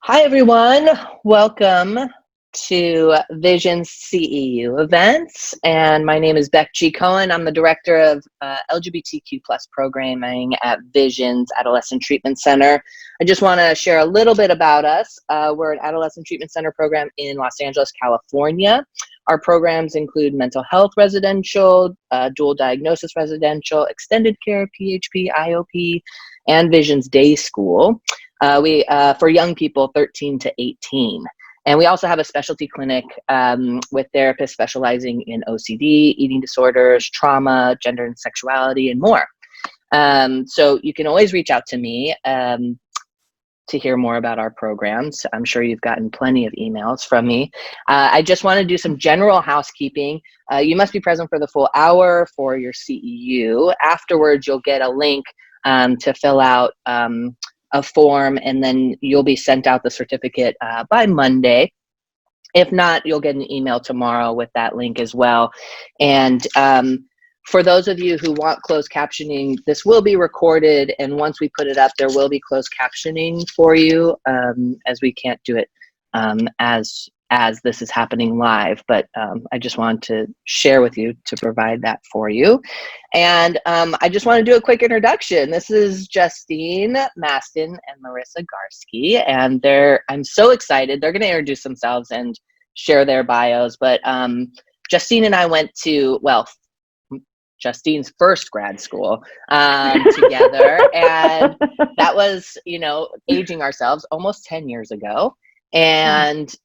Hi, everyone. Welcome to Vision's CEU events. And my name is Beck G. Cohen. I'm the director of LGBTQ plus programming at Vision's Adolescent Treatment Center. I just want to share a little bit about us. We're an adolescent treatment center program in Los Angeles, California. Our programs include mental health residential, dual diagnosis residential, extended care, PHP, IOP, and Vision's day school. For young people 13 to 18. And we also have a specialty clinic with therapists specializing in OCD, eating disorders, trauma, gender and sexuality, and more. So you can always reach out to me to hear more about our programs. I'm sure you've gotten plenty of emails from me. I just want to do some general housekeeping. You must be present for the full hour for your CEU. Afterwards, you'll get a link to fill out a form, and then you'll be sent out the certificate by Monday. If not, you'll get an email tomorrow with that link as well. And for those of you who want closed captioning, this will be recorded, and once we put it up, there will be closed captioning for you, as we can't do it as this is happening live, but I just wanted to share with you to provide that for you. And I just want to do a quick introduction. This is Justine, Mastin, and Larisa Garski, and I'm so excited. They're going to introduce themselves and share their bios, but Justine and I went to, Justine's first grad school together, and that was, aging ourselves almost 10 years ago. And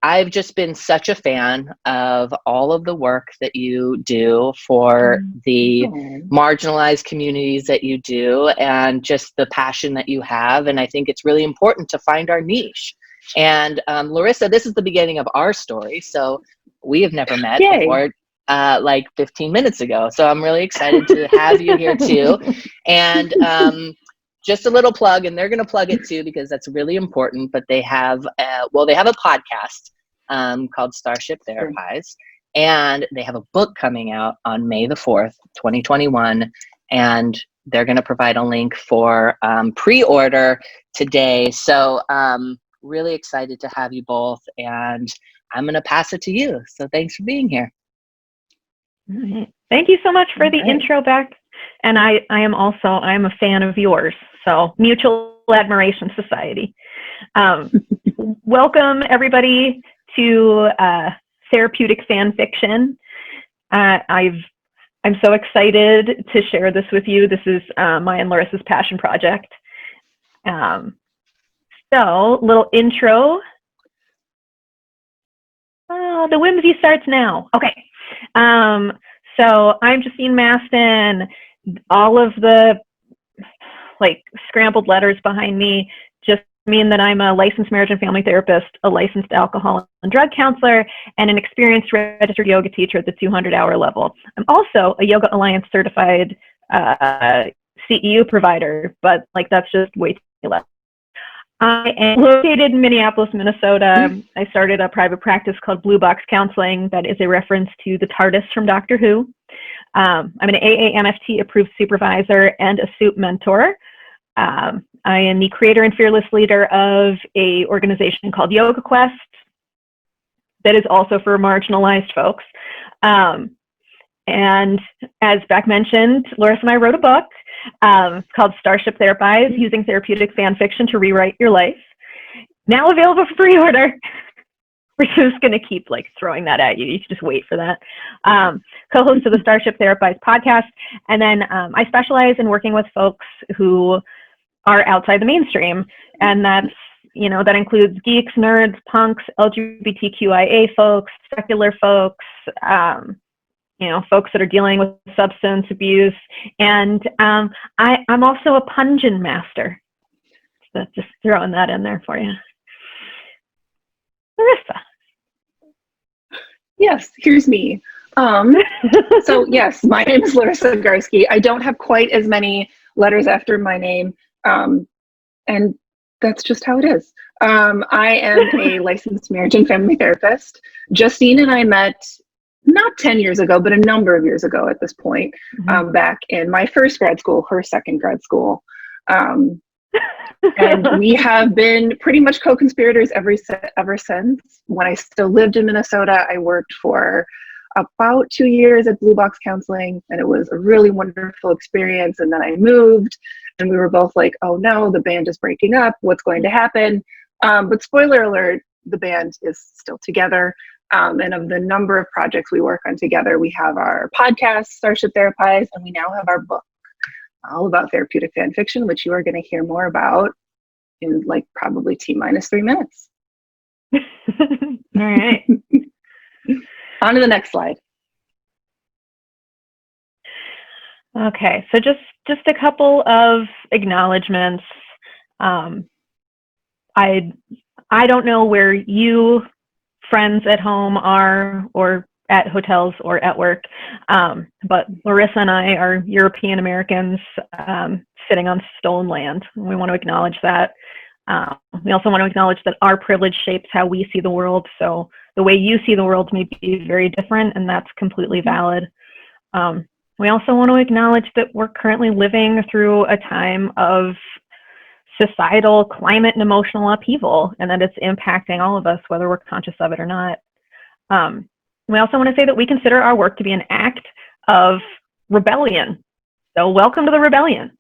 I've just been such a fan of all of the work that you do for the marginalized communities that you do, and just the passion that you have. And I think it's really important to find our niche. And Larisa, this is the beginning of our story. So we have never met before, like 15 minutes ago. So I'm really excited to have you here too. And just a little plug, and they're going to plug it too because that's really important. But they have, a podcast called Starship Therapies, and they have a book coming out on May the 4th, 2021, and they're going to provide a link for pre-order today. So really excited to have you both, and I'm going to pass it to you. So thanks for being here. All right. Thank you so much for the intro, Beck. And I am a fan of yours. So Mutual Admiration Society. Welcome everybody to Therapeutic Fanfiction. I'm so excited to share this with you. This is my and Larisa's passion project. So little intro. The whimsy starts now. Okay. So I'm Justine Mastin. All of the scrambled letters behind me just mean that I'm a licensed marriage and family therapist, a licensed alcohol and drug counselor, and an experienced registered yoga teacher at the 200-hour level. I'm also a Yoga Alliance certified CEU provider, but that's just way too less. I am located in Minneapolis, Minnesota. I started a private practice called Blue Box Counseling that is a reference to the TARDIS from Doctor Who. I'm an AANFT approved supervisor and a SOUP mentor. I am the creator and fearless leader of a organization called Yoga Quest that is also for marginalized folks. And as Beck mentioned, Larisa and I wrote a book called Starship Therapies, Using Therapeutic Fanfiction to Rewrite Your Life. Now available for pre-order. We're just going to keep throwing that at you. You can just wait for that. Co-host of the Starship Therapies podcast. And then I specialize in working with folks who are outside the mainstream. And that's, that includes geeks, nerds, punks, LGBTQIA folks, secular folks, folks that are dealing with substance abuse. And I'm also a pungent master. So just throwing that in there for you. Larisa. Yes, here's me. So yes, my name is Larisa Garski. I don't have quite as many letters after my name, and that's just how it is. I am a licensed marriage and family therapist. Justine and I met not 10 years ago, but a number of years ago at this point, back in my first grad school, her second grad school. And we have been pretty much co-conspirators ever since. When I still lived in Minnesota, I worked for about 2 years at Blue Box Counseling, and it was a really wonderful experience. And then I moved, and we were both like, oh no, the band is breaking up. What's going to happen? But spoiler alert, the band is still together. And of the number of projects we work on together, we have our podcast, Starship Therapies, and we now have our book, all about therapeutic fan fiction, which you are going to hear more about in like probably T-3 minutes. All right. On to the next slide. Okay, so just a couple of acknowledgments. I don't know where you friends at home are, or at hotels or at work, but Larisa and I are European Americans sitting on stolen land. We want to acknowledge that. We also want to acknowledge that our privilege shapes how we see the world. So the way you see the world may be very different, and that's completely valid. We also want to acknowledge that we're currently living through a time of societal, climate, and emotional upheaval, and that it's impacting all of us, whether we're conscious of it or not. We also want to say that we consider our work to be an act of rebellion. So welcome to the rebellion.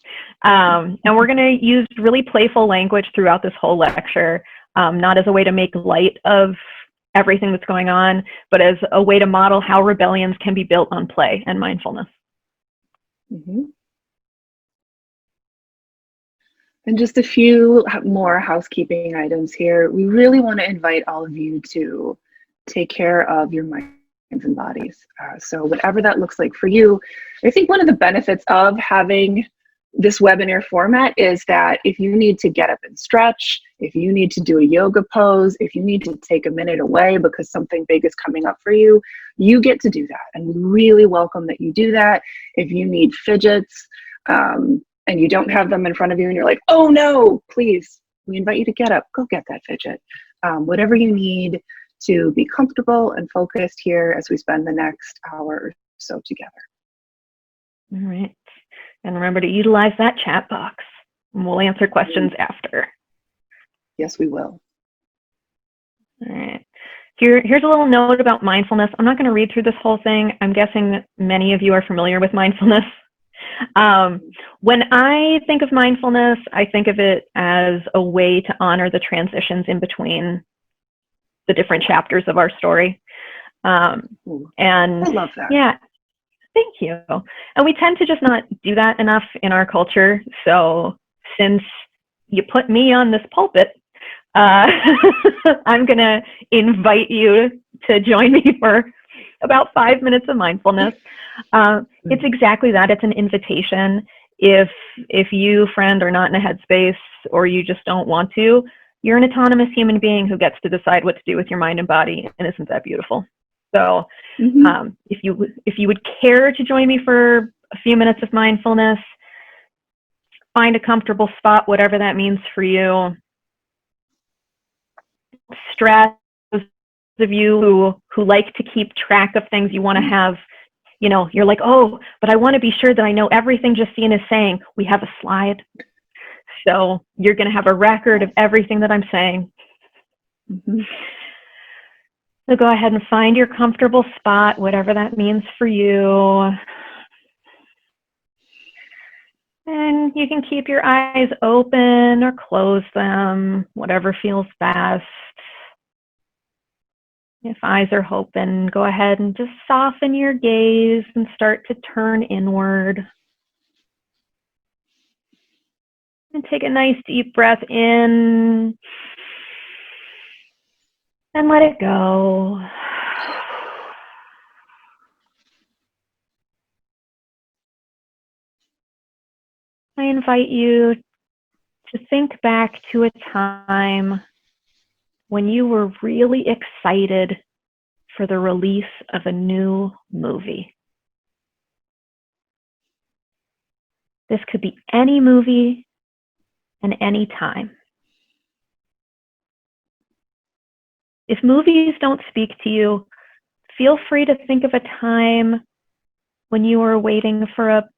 And we're going to use really playful language throughout this whole lecture, not as a way to make light of everything that's going on, but as a way to model how rebellions can be built on play and mindfulness. Mm-hmm. And just a few more housekeeping items here. We really want to invite all of you to take care of your minds and bodies. So whatever that looks like for you, I think one of the benefits of having this webinar format is that if you need to get up and stretch, if you need to do a yoga pose, if you need to take a minute away because something big is coming up for you, you get to do that. And we really welcome that you do that. If you need fidgets, and you don't have them in front of you and you're like, oh no, please, we invite you to get up, go get that fidget. Whatever you need to be comfortable and focused here as we spend the next hour or so together. All right. And remember to utilize that chat box, and we'll answer questions after. Yes, we will. All right. Here's a little note about mindfulness. I'm not going to read through this whole thing. I'm guessing that many of you are familiar with mindfulness. When I think of mindfulness, I think of it as a way to honor the transitions in between the different chapters of our story. And I love that. Yeah, thank you. And we tend to just not do that enough in our culture. So since you put me on this pulpit, I'm going to invite you to join me for about 5 minutes of mindfulness. It's exactly that. It's an invitation. If you, friend, are not in a headspace or you just don't want to, you're an autonomous human being who gets to decide what to do with your mind and body. And isn't that beautiful? So if you would care to join me for a few minutes of mindfulness, find a comfortable spot, whatever that means for you. Stress, those of you who like to keep track of things, you want to have, you know, you're like, oh, but I want to be sure that I know everything Justine is saying. We have a slide. So you're going to have a record of everything that I'm saying. So go ahead and find your comfortable spot, whatever that means for you. And you can keep your eyes open or close them, whatever feels best. If eyes are open, go ahead and just soften your gaze and start to turn inward. And take a nice deep breath in and let it go. I invite you to think back to a time when you were really excited for the release of a new movie. This could be any movie and any time. If movies don't speak to you, feel free to think of a time when you were waiting for a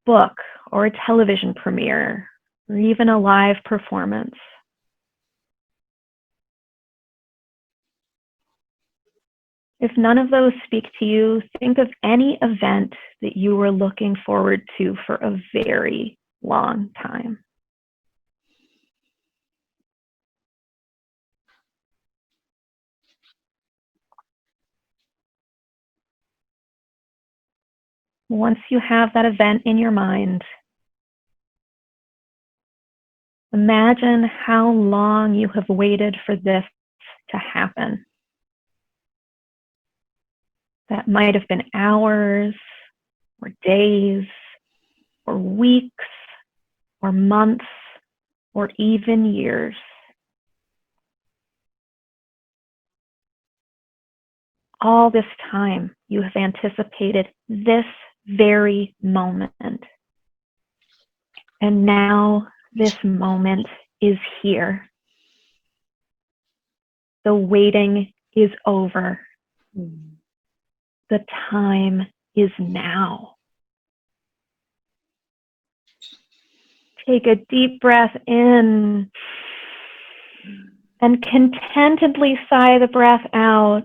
book or a television premiere or even a live performance. If none of those speak to you, think of any event that you were looking forward to for a very long time. Once you have that event in your mind, imagine how long you have waited for this to happen. That might have been hours, or days, or weeks, or months, or even years. All this time, you have anticipated this very moment. And now this moment is here. The waiting is over. The time is now. Take a deep breath in and contentedly sigh the breath out.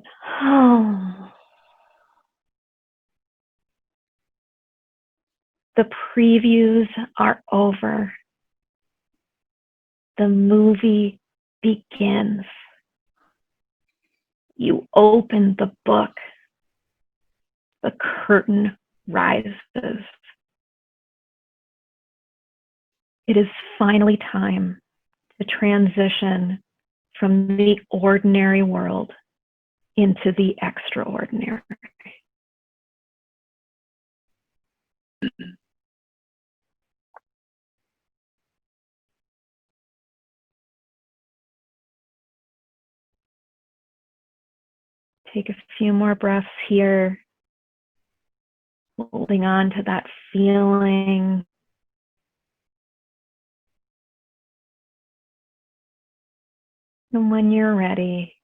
The previews are over. The movie begins. You open the book. The curtain rises. It is finally time to transition from the ordinary world into the extraordinary. Take a few more breaths here, holding on to that feeling. And when you're ready,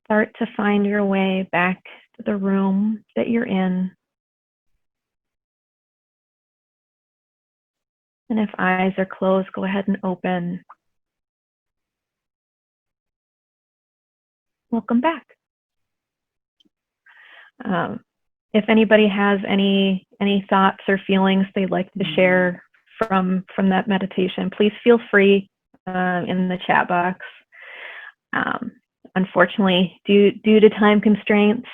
start to find your way back to the room that you're in. And if eyes are closed, go ahead and open. Welcome back. If anybody has any thoughts or feelings they'd like to share from that meditation, please feel free in the chat box. Unfortunately, due to time constraints,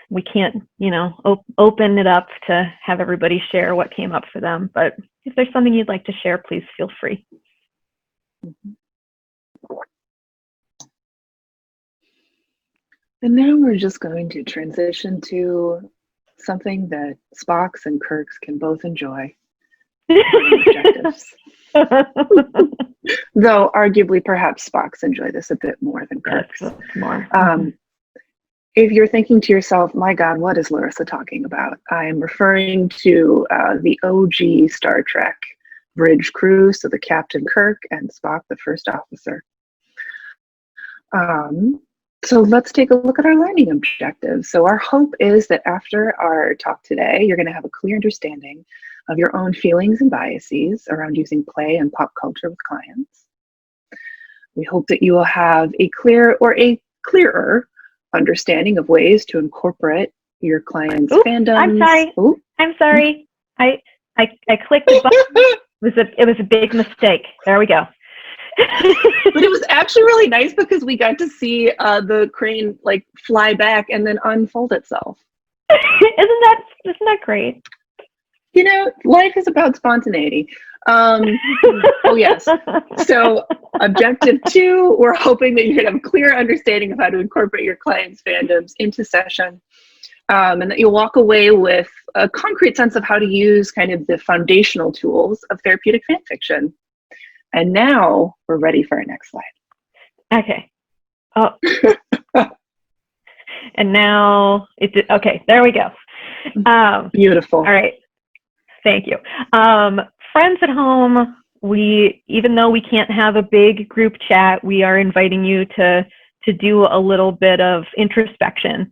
we can't, open it up to have everybody share what came up for them. But if there's something you'd like to share, please feel free. And now we're just going to transition to something that Spocks and Kirks can both enjoy. Objectives. Though arguably perhaps Spocks enjoy this a bit more than Kirks. Yes, more. If you're thinking to yourself, my God, what is Larisa talking about? I'm referring to the OG Star Trek bridge crew, so the Captain Kirk and Spock, the first officer. So let's take a look at our learning objectives. So our hope is that after our talk today, you're going to have a clear understanding of your own feelings and biases around using play and pop culture with clients. We hope that you will have a clear or a clearer understanding of ways to incorporate your clients' fandoms. I'm sorry. I'm sorry. I clicked the button. It was a big mistake. There we go. But it was actually really nice because we got to see the crane like fly back and then unfold itself. Isn't that great? Life is about spontaneity. Oh yes. So objective 2, we're hoping that you're going to have a clear understanding of how to incorporate your clients' fandoms into session, and that you'll walk away with a concrete sense of how to use kind of the foundational tools of therapeutic fan fiction. And now we're ready for our next slide. Okay. Oh. And now okay. There we go. Beautiful. All right. Thank you. Friends at home, even though we can't have a big group chat, we are inviting you to do a little bit of introspection.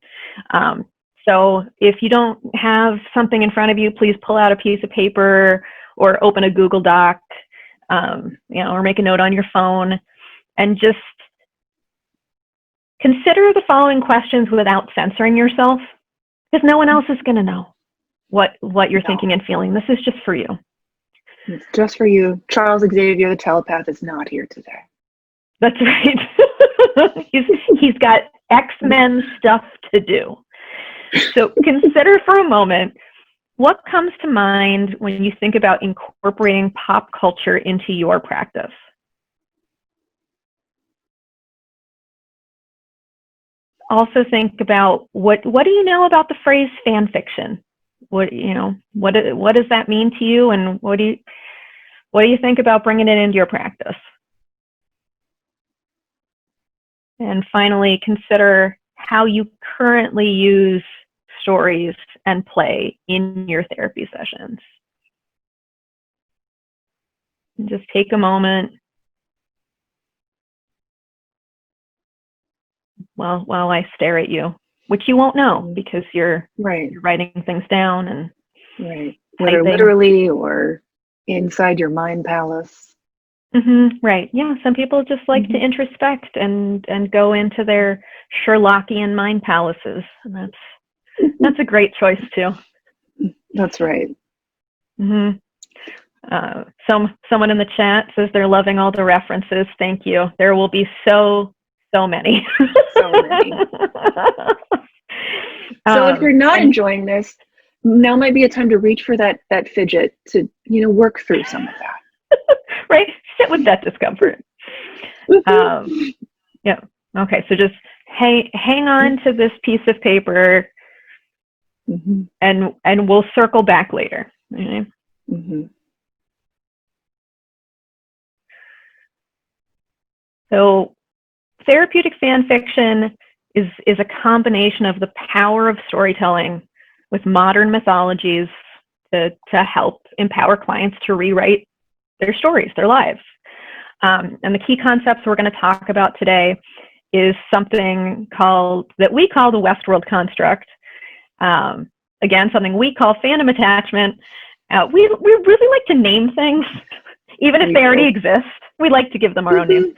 So if you don't have something in front of you, please pull out a piece of paper or open a Google Doc, or make a note on your phone, and just consider the following questions without censoring yourself, because no one else is going to know what you're thinking and feeling. This is just for you. It's just for you. Charles Xavier, the telepath, is not here today. That's right. he's got X-Men stuff to do. So consider for a moment, what comes to mind when you think about incorporating pop culture into your practice? Also think about what do you know about the phrase fan fiction? What does that mean to you, and what do you think about bringing it into your practice? And finally, consider how you currently use stories and play in your therapy sessions. And just take a moment while I stare at you, which you won't know because you're writing things down and whether literally or inside your mind palace. Right. Yeah. Some people just like to introspect and go into their Sherlockian mind palaces, and that's a great choice too. That's right. Someone in the chat says they're loving all the references. Thank you. There will be so many. So many. So if you're not enjoying this, now might be a time to reach for that fidget to work through some of that. Right? Sit with that discomfort. Yeah. Okay. So just hang on to this piece of paper, and we'll circle back later. Okay? So therapeutic fan fiction is a combination of the power of storytelling with modern mythologies to help empower clients to rewrite their stories, their lives. And the key concepts we're going to talk about today is something that we call the Westworld construct. Again, something we call fandom attachment. We really like to name things, even if they already exist. We like to give them our own names.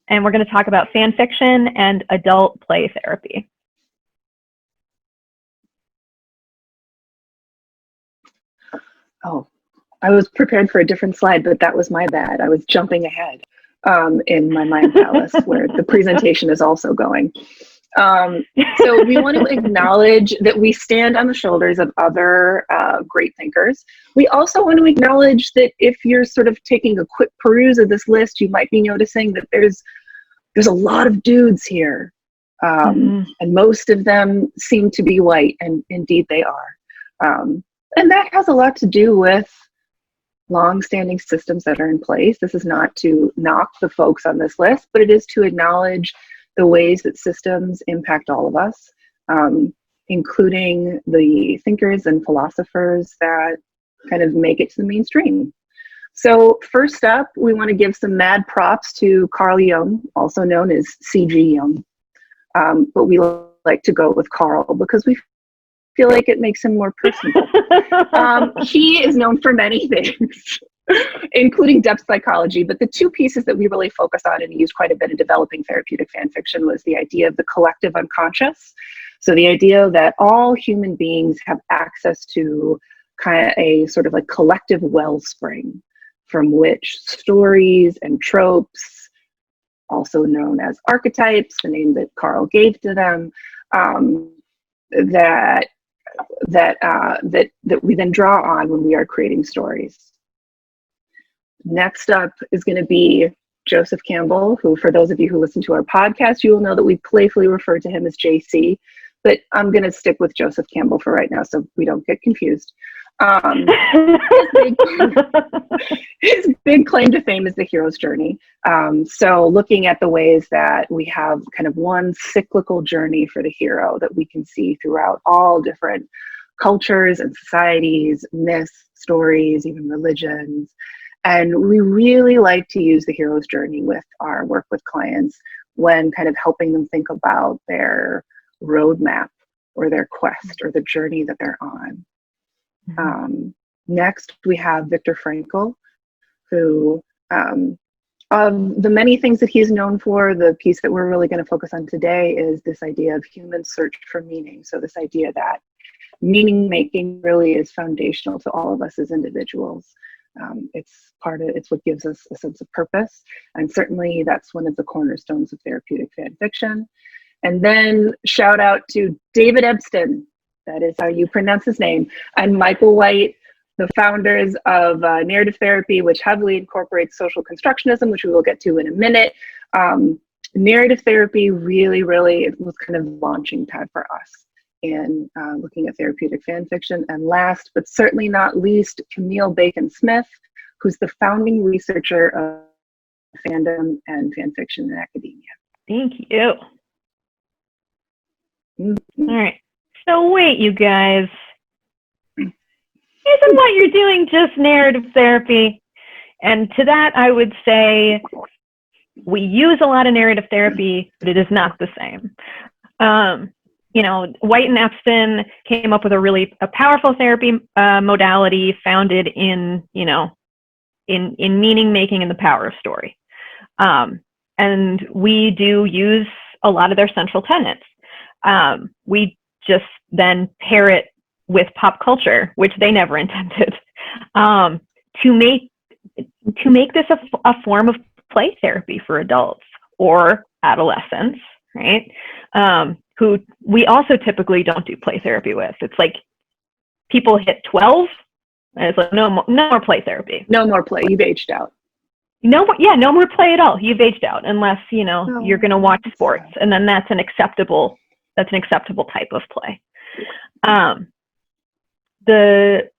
And we're going to talk about fan fiction and adult play therapy. Oh, I was prepared for a different slide, but that was my bad. I was jumping ahead in my mind palace where the presentation is also going. So we want to acknowledge that we stand on the shoulders of other great thinkers. We also want to acknowledge that if you're sort of taking a quick peruse of this list, you might be noticing that there's a lot of dudes here. And most of them seem to be white, and indeed they are. And that has a lot to do with long-standing systems that are in place. This is not to knock the folks on this list, but it is to acknowledge the ways that systems impact all of us, including the thinkers and philosophers that kind of make it to the mainstream. So first up, we want to give some mad props to Carl Jung, also known as C.G. Jung. But we like to go with Carl because we feel like it makes him more personable. He is known for many things, including depth psychology, but the two pieces that we really focus on and used quite a bit in developing therapeutic fan fiction was the idea of the collective unconscious. So the idea that all human beings have access to kind of a sort of like collective wellspring from which stories and tropes, also known as archetypes, the name that Carl gave to them, that we then draw on when we are creating stories. Next up is going to be Joseph Campbell, who, for those of you who listen to our podcast, you will know that we playfully refer to him as JC, but I'm going to stick with Joseph Campbell for right now so we don't get confused. His big claim to fame is the hero's journey. So looking at the ways that we have kind of one cyclical journey for the hero that we can see throughout all different cultures and societies, myths, stories, even religions. And we really like to use the hero's journey with our work with clients when kind of helping them think about their roadmap or their quest or the journey that they're on. Next, we have Viktor Frankl, who, of the many things that he's known for, the piece that we're really going to focus on today is this idea of human search for meaning. So this idea that meaning making really is foundational to all of us as individuals. It's what gives us a sense of purpose. And certainly that's one of the cornerstones of therapeutic fan fiction. And then shout out to David Ebston, that is how you pronounce his name, and Michael White, the founders of narrative therapy, which heavily incorporates social constructionism, which we will get to in a minute. Narrative therapy really it was kind of launching pad for us in looking at therapeutic fan fiction. And last, but certainly not least, Camille Bacon-Smith, who's the founding researcher of fandom and fan fiction in academia. Thank you. Mm-hmm. All right. So wait, you guys. Isn't what you're doing just narrative therapy? And to that, I would say we use a lot of narrative therapy, but it is not the same. You know, White and Epstein came up with a powerful therapy modality founded in, you know, in meaning making and the power of story. And we do use a lot of their central tenets. We just then pair it with pop culture, which they never intended, to make this a form of play therapy for adults or adolescents, right? Who we also typically don't do play therapy with. It's like people hit 12, and it's like no more play therapy. No more play. You've aged out. No more play at all. You've aged out, unless you're going to watch sports, and then that's an acceptable type of play. The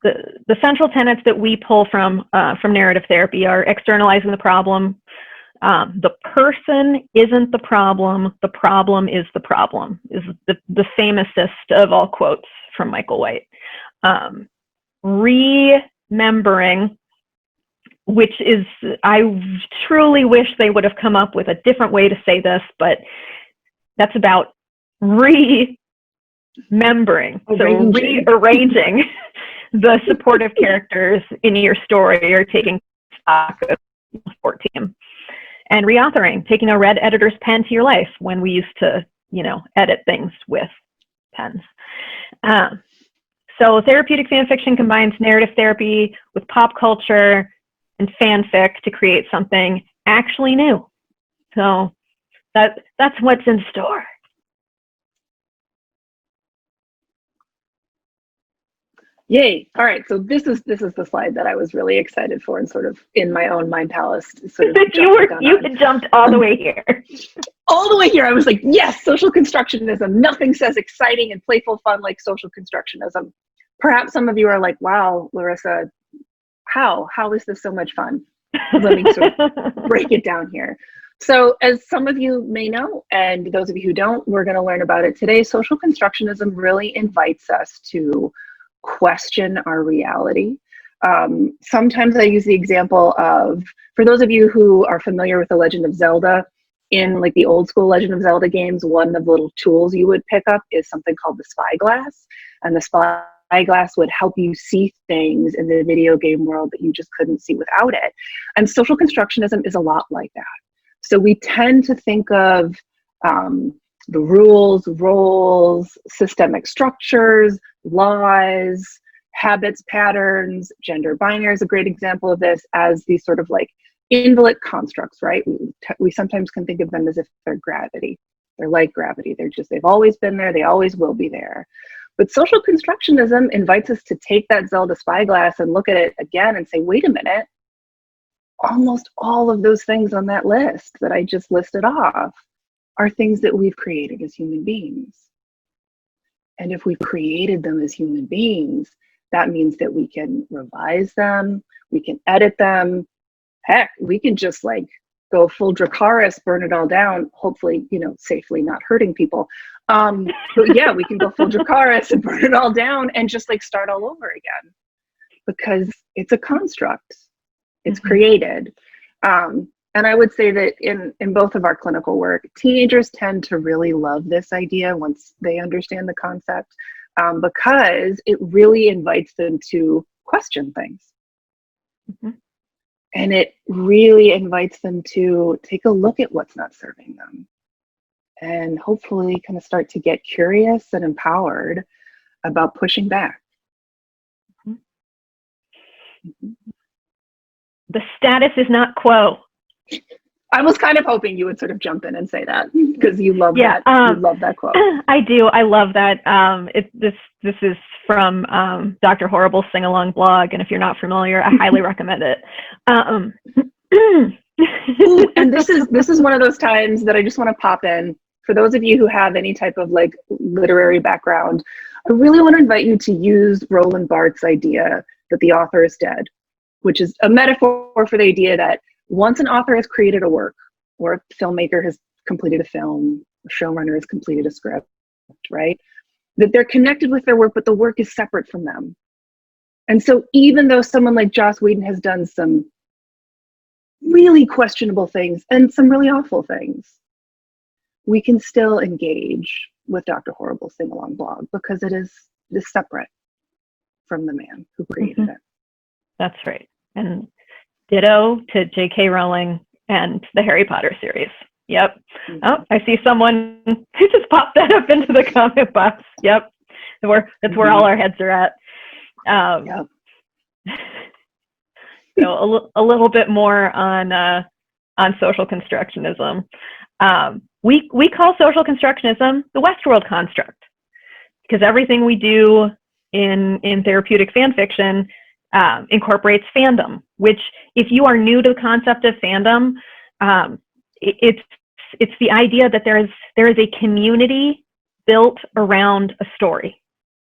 central tenets that we pull from narrative therapy are externalizing the problem. The person isn't the problem is the problem, is the famousest of all quotes from Michael White. Remembering, which is, I truly wish they would have come up with a different way to say this, but that's about remembering. So rearranging the supportive characters in your story, or taking stock of the support team. And reauthoring, taking a red editor's pen to your life when we used to, edit things with pens. So therapeutic fan fiction combines narrative therapy with pop culture and fanfic to create something actually new. So that's what's in store. Yay. All right. So this is the slide that I was really excited for, and sort of in my own mind palace. Sort of you jumped all the way here. All the way here. I was like, yes, social constructionism. Nothing says exciting and playful fun like social constructionism. Perhaps some of you are like, wow, Larisa, how is this so much fun? Let me sort of break it down here. So as some of you may know, and those of you who don't, we're going to learn about it today. Social constructionism really invites us to question our reality. Sometimes I use the example of, for those of you who are familiar with The Legend of Zelda, in like the old school Legend of Zelda games, one of the little tools you would pick up is something called the spyglass. And the spyglass would help you see things in the video game world that you just couldn't see without it. And social constructionism is a lot like that. So we tend to think of the rules, roles, systemic structures, laws, habits, patterns. Gender binary is a great example of this, as these sort of like invalid constructs, right? We sometimes can think of them as if they're gravity. They're like gravity. They've always been there. They always will be there. But social constructionism invites us to take that Zelda spyglass and look at it again and say, wait a minute, almost all of those things on that list that I just listed off are things that we've created as human beings. And if we've created them as human beings, that means that we can revise them, we can edit them. Heck, we can just like go full Dracarys, burn it all down, hopefully, safely not hurting people. But yeah, we can go full Dracarys and burn it all down and just like start all over again, because it's a construct. It's created. And I would say that in both of our clinical work, teenagers tend to really love this idea once they understand the concept, because it really invites them to question things. Mm-hmm. And it really invites them to take a look at what's not serving them and hopefully kind of start to get curious and empowered about pushing back. Mm-hmm. The status is not quo. I was kind of hoping you would sort of jump in and say that because you love that. You love that quote. I do. I love that. This is from Dr. Horrible's sing-along blog, and if you're not familiar, I highly recommend it. Ooh, and this is one of those times that I just want to pop in. For those of you who have any type of like literary background, I really want to invite you to use Roland Barthes' idea that the author is dead, which is a metaphor for the idea that once an author has created a work, or a filmmaker has completed a film, a showrunner has completed a script, right? That they're connected with their work, but the work is separate from them. And so even though someone like Joss Whedon has done some really questionable things and some really awful things, we can still engage with Dr. Horrible's sing-along blog because it is separate from the man who created it. That's right. And ditto to J.K. Rowling and the Harry Potter series. Yep. Oh, I see someone who just popped that up into the comment box. Yep. That's where all our heads are at. Yep. So a little bit more on social constructionism. We call social constructionism the Westworld construct because everything we do in therapeutic fan fiction incorporates fandom, which if you are new to the concept of fandom, it's the idea that there is a community built around a story,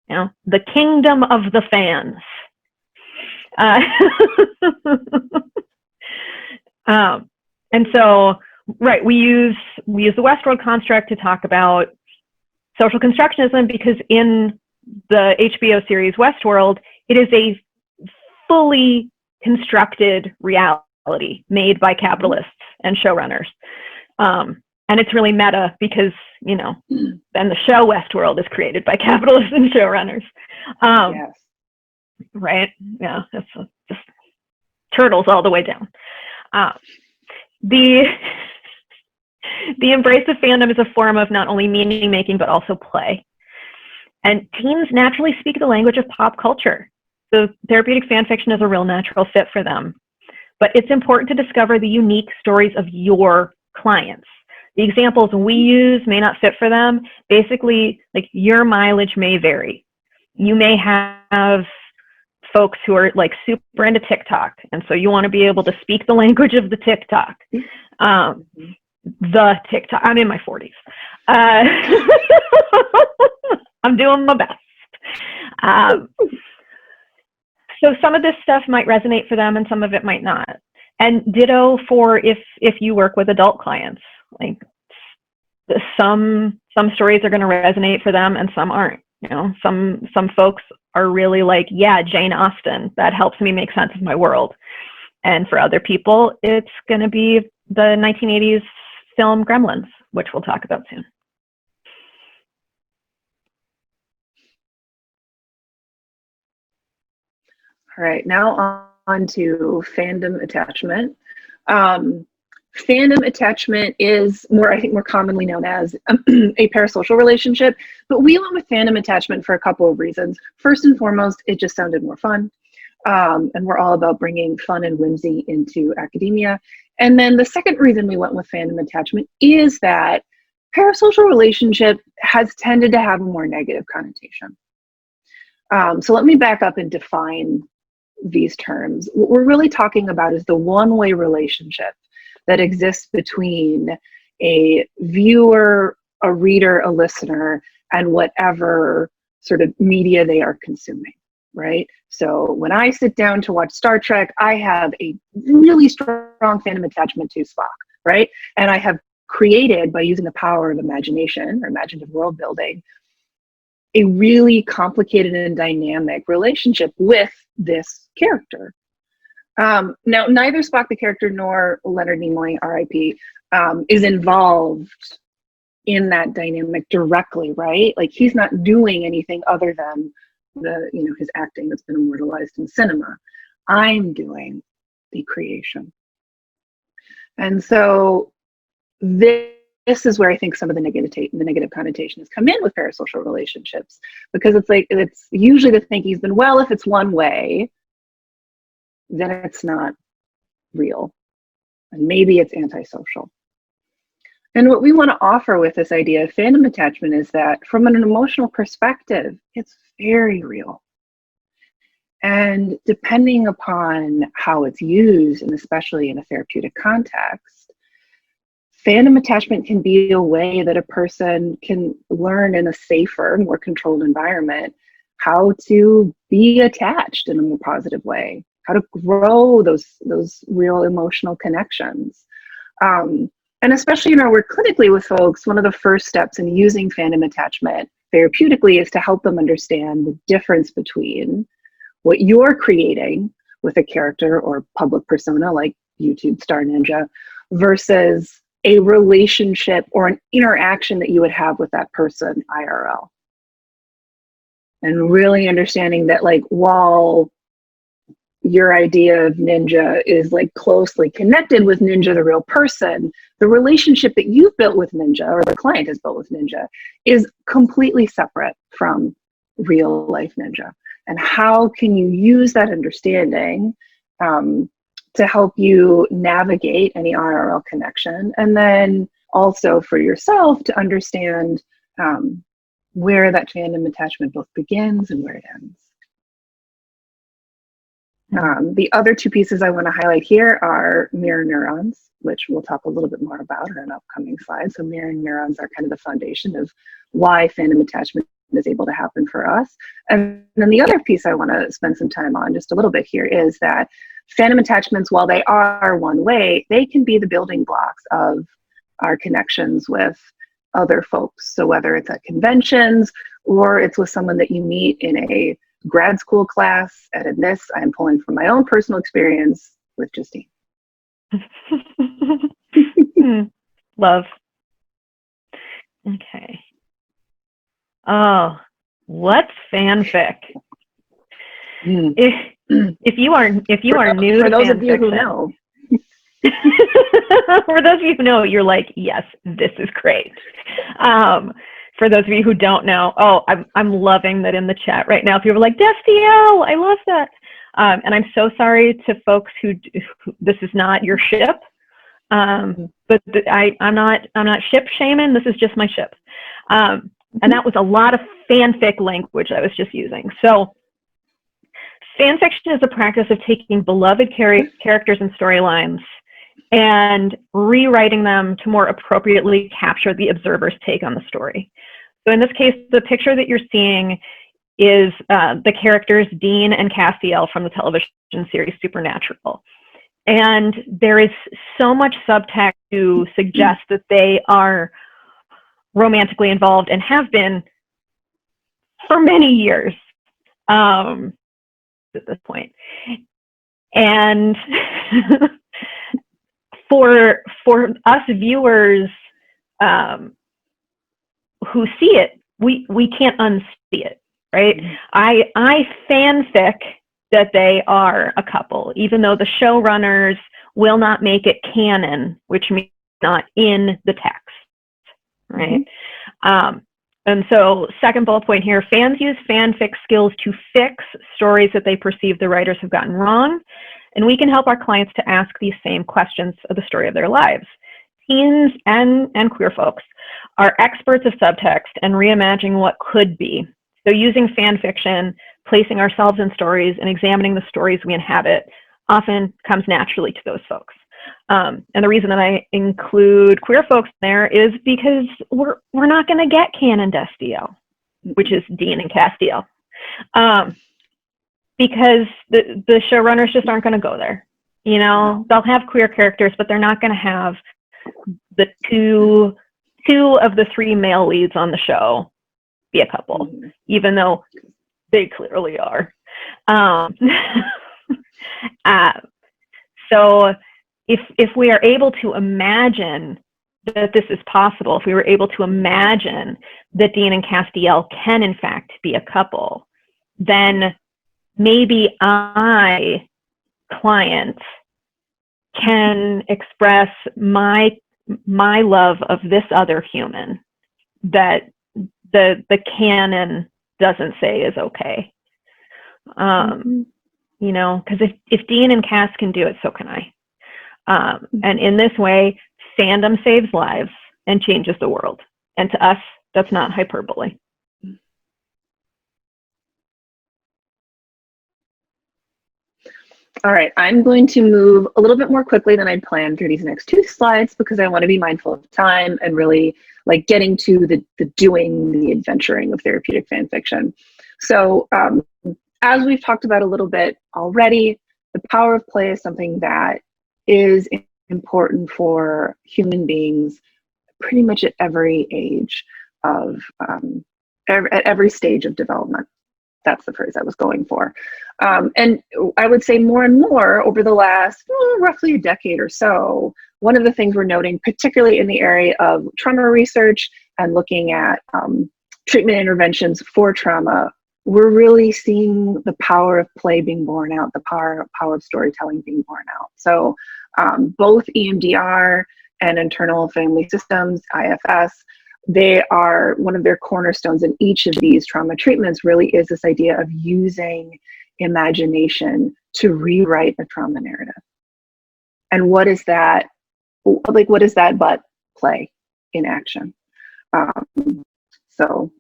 you know, the kingdom of the fans. And so, right, we use the Westworld construct to talk about social constructionism because in the HBO series Westworld, it is a fully constructed reality made by capitalists and showrunners. And it's really meta because, you know, then the show Westworld is created by capitalists and showrunners. Yes. Right? Yeah, it's just turtles all the way down. The embrace of fandom is a form of not only meaning making, but also play. And teens naturally speak the language of pop culture. So therapeutic fan fiction is a real natural fit for them. But it's important to discover the unique stories of your clients. The examples we use may not fit for them. Basically, like your mileage may vary. You may have folks who are like super into TikTok, and so you want to be able to speak the language of the TikTok. The TikTok. I'm in my 40s. I'm doing my best. So some of this stuff might resonate for them, and some of it might not. And ditto for if you work with adult clients. Like some stories are going to resonate for them, and some aren't. You know, some folks are really like, yeah, Jane Austen, that helps me make sense of my world. And for other people, it's going to be the 1980s film Gremlins, which we'll talk about soon. All right, now on to fandom attachment. Fandom attachment is I think more commonly known as a parasocial relationship, but we went with fandom attachment for a couple of reasons. First and foremost, it just sounded more fun. And we're all about bringing fun and whimsy into academia. And then the second reason we went with fandom attachment is that parasocial relationship has tended to have a more negative connotation. So let me back up and define these terms. What we're really talking about is the one-way relationship that exists between a viewer, a reader, a listener, and whatever sort of media they are consuming, right? So when I sit down to watch Star Trek, I have a really strong fandom attachment to Spock, right? And I have created, by using the power of imagination or imaginative world building, a really complicated and dynamic relationship with this character. Now, neither Spock the character nor Leonard Nimoy, R.I.P., is involved in that dynamic directly, right? Like he's not doing anything other than his acting that's been immortalized in cinema. I'm doing the creation. And so this is where I think some of the negative connotations come in with parasocial relationships, because it's usually the thinking's been, well, if it's one way, then it's not real. And maybe it's antisocial. And what we want to offer with this idea of fandom attachment is that from an emotional perspective, it's very real. And depending upon how it's used, and especially in a therapeutic context, fandom attachment can be a way that a person can learn in a safer, more controlled environment how to be attached in a more positive way, how to grow those real emotional connections. And especially in our work clinically with folks, one of the first steps in using fandom attachment therapeutically is to help them understand the difference between what you're creating with a character or public persona like YouTube star ninja versus a relationship or an interaction that you would have with that person IRL. And really understanding that, like, while your idea of ninja is like closely connected with ninja, the real person, the relationship that you've built with ninja or the client has built with ninja is completely separate from real life ninja. And how can you use that understanding to help you navigate any IRL connection, and then also for yourself to understand where that fandom attachment both begins and where it ends. The other two pieces I want to highlight here are mirror neurons, which we'll talk a little bit more about in an upcoming slide. So mirror neurons are kind of the foundation of why fandom attachment is able to happen for us. And then the other piece I want to spend some time on just a little bit here is that fandom attachments, while they are one way, they can be the building blocks of our connections with other folks. So whether it's at conventions or it's with someone that you meet in a grad school class, and in this, I'm pulling from my own personal experience with Justine. Love. Okay. Oh, what's fanfic? If you are new for to those of you who fanfiction, know, for those of you who know, you're like, yes, this is great. For those of you who don't know, I'm loving that in the chat right now. People are like, Destiel, I love that. And I'm so sorry to folks who this is not your ship. But I'm not ship shaming. This is just my ship. And that was a lot of fanfic language I was just using. So fanfiction is a practice of taking beloved characters and storylines and rewriting them to more appropriately capture the observer's take on the story. So in this case, the picture that you're seeing is the characters Dean and Castiel from the television series Supernatural. And there is so much subtext to suggest that they are romantically involved and have been for many years at this point. And for us viewers who see it, we can't unsee it, right? I fanfic that they are a couple, even though the showrunners will not make it canon, which means not in the text, right? And so second bullet point here, fans use fanfic skills to fix stories that they perceive the writers have gotten wrong, and we can help our clients to ask these same questions of the story of their lives. Teens and queer folks are experts of subtext and reimagining what could be. So using fan fiction, placing ourselves in stories, and examining the stories we inhabit often comes naturally to those folks. And the reason that I include queer folks there is because we're not going to get canon Destiel, which is Dean and Castiel, because the showrunners just aren't going to go there. You know, they'll have queer characters, but they're not going to have the two of the three male leads on the show be a couple, even though they clearly are. So if we are able to imagine that this is possible, if we were able to imagine that Dean and Castiel can in fact be a couple, then maybe I, client, can express my love of this other human that the canon doesn't say is okay. You know, because if Dean and Cass can do it, so can I. And in this way, fandom saves lives and changes the world. And to us, that's not hyperbole. All right, I'm going to move a little bit more quickly than I'd planned through these next 2 slides because I want to be mindful of time and really like getting to the doing, the adventuring of therapeutic fan fiction. So as we've talked about a little bit already, the power of play is something that is important for human beings pretty much at every age of, at every stage of development. That's the phrase I was going for. And I would say more and more over the last roughly a decade or so, one of the things we're noting, particularly in the area of trauma research and looking at treatment interventions for trauma, we're really seeing the power of play being borne out, the power of storytelling being borne out. So both EMDR and internal family systems, IFS, they are one of their cornerstones in each of these trauma treatments really is this idea of using imagination to rewrite a trauma narrative. And what is that? Like, what is that but play in action? So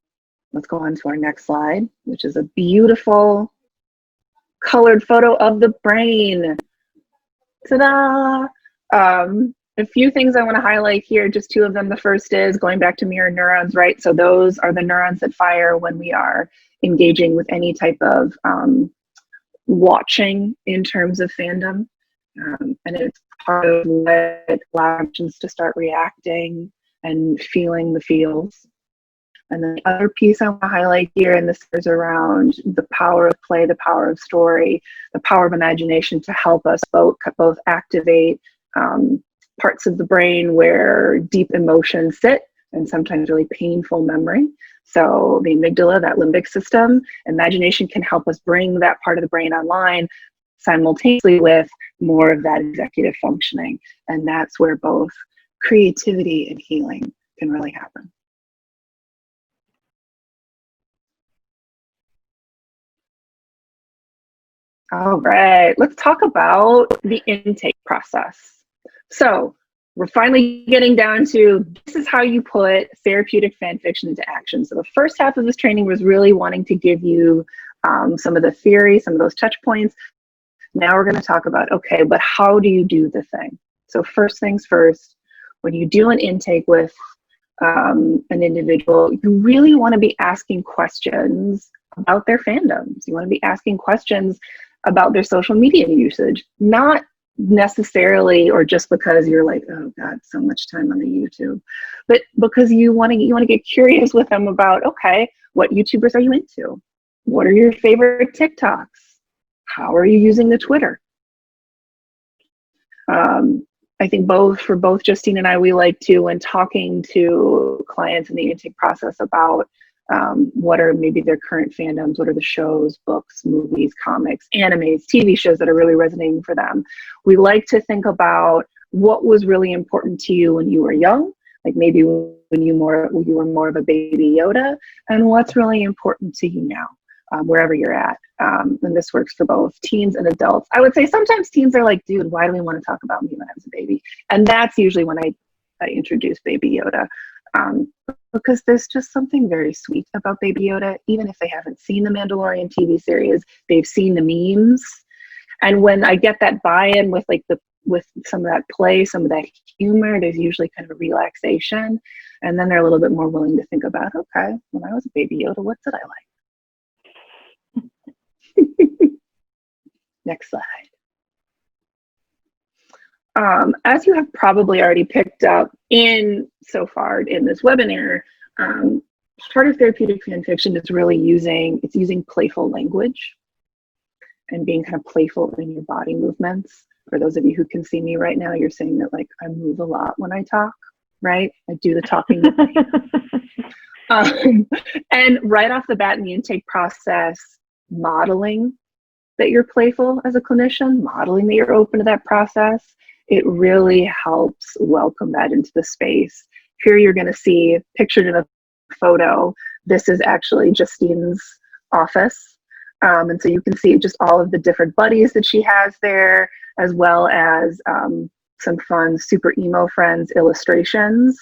let's go on to our next slide, which is a beautiful colored photo of the brain. Ta-da! A few things I want to highlight here, just 2 of them. The first is going back to mirror neurons, right? So those are the neurons that fire when we are engaging with any type of watching in terms of fandom. And it's part of what allows us to start reacting and feeling the feels. And then the other piece I want to highlight here, and this is around the power of play, the power of story, the power of imagination to help us both activate parts of the brain where deep emotions sit and sometimes really painful memory. So the amygdala, that limbic system, imagination can help us bring that part of the brain online simultaneously with more of that executive functioning. And that's where both creativity and healing can really happen. All right, let's talk about the intake process. So we're finally getting down to this is how you put therapeutic fan fiction into action. So the first half of this training was really wanting to give you some of the theory, some of those touch points. Now we're going to talk about, okay, but how do you do the thing? So first things first, when you do an intake with an individual, you really want to be asking questions about their fandoms. You want to be asking questions about their social media usage, not necessarily or just because you're like, oh God, so much time on the YouTube, but because you want to get curious with them about, okay, what YouTubers are you into? What are your favorite TikToks? How are you using the Twitter? I think for both Justine and I, we like to, when talking to clients in the intake process about what are maybe their current fandoms, what are the shows, books, movies, comics, animes, TV shows that are really resonating for them. We like to think about what was really important to you when you were young, like maybe when you were more of a baby Yoda, and what's really important to you now, wherever you're at. And this works for both teens and adults. I would say sometimes teens are like, dude, why do we want to talk about me when I was a baby? And that's usually when I introduce Baby Yoda. Because there's just something very sweet about Baby Yoda. Even if they haven't seen the Mandalorian TV series, they've seen the memes. And when I get that buy-in with with some of that play, some of that humor, there's usually kind of a relaxation. And then they're a little bit more willing to think about, okay, when I was a Baby Yoda, what did I like? Next slide. As you have probably already picked up so far in this webinar, part of therapeutic fan fiction is really using playful language and being kind of playful in your body movements. For those of you who can see me right now, you're saying that like I move a lot when I talk, right? I do the talking. And right off the bat in the intake process, modeling that you're playful as a clinician, modeling that you're open to that process, it really helps welcome that into the space. Here you're going to see pictured in a photo, this is actually Justine's office. And so you can see just all of the different buddies that she has there, as well as some fun super emo friends illustrations.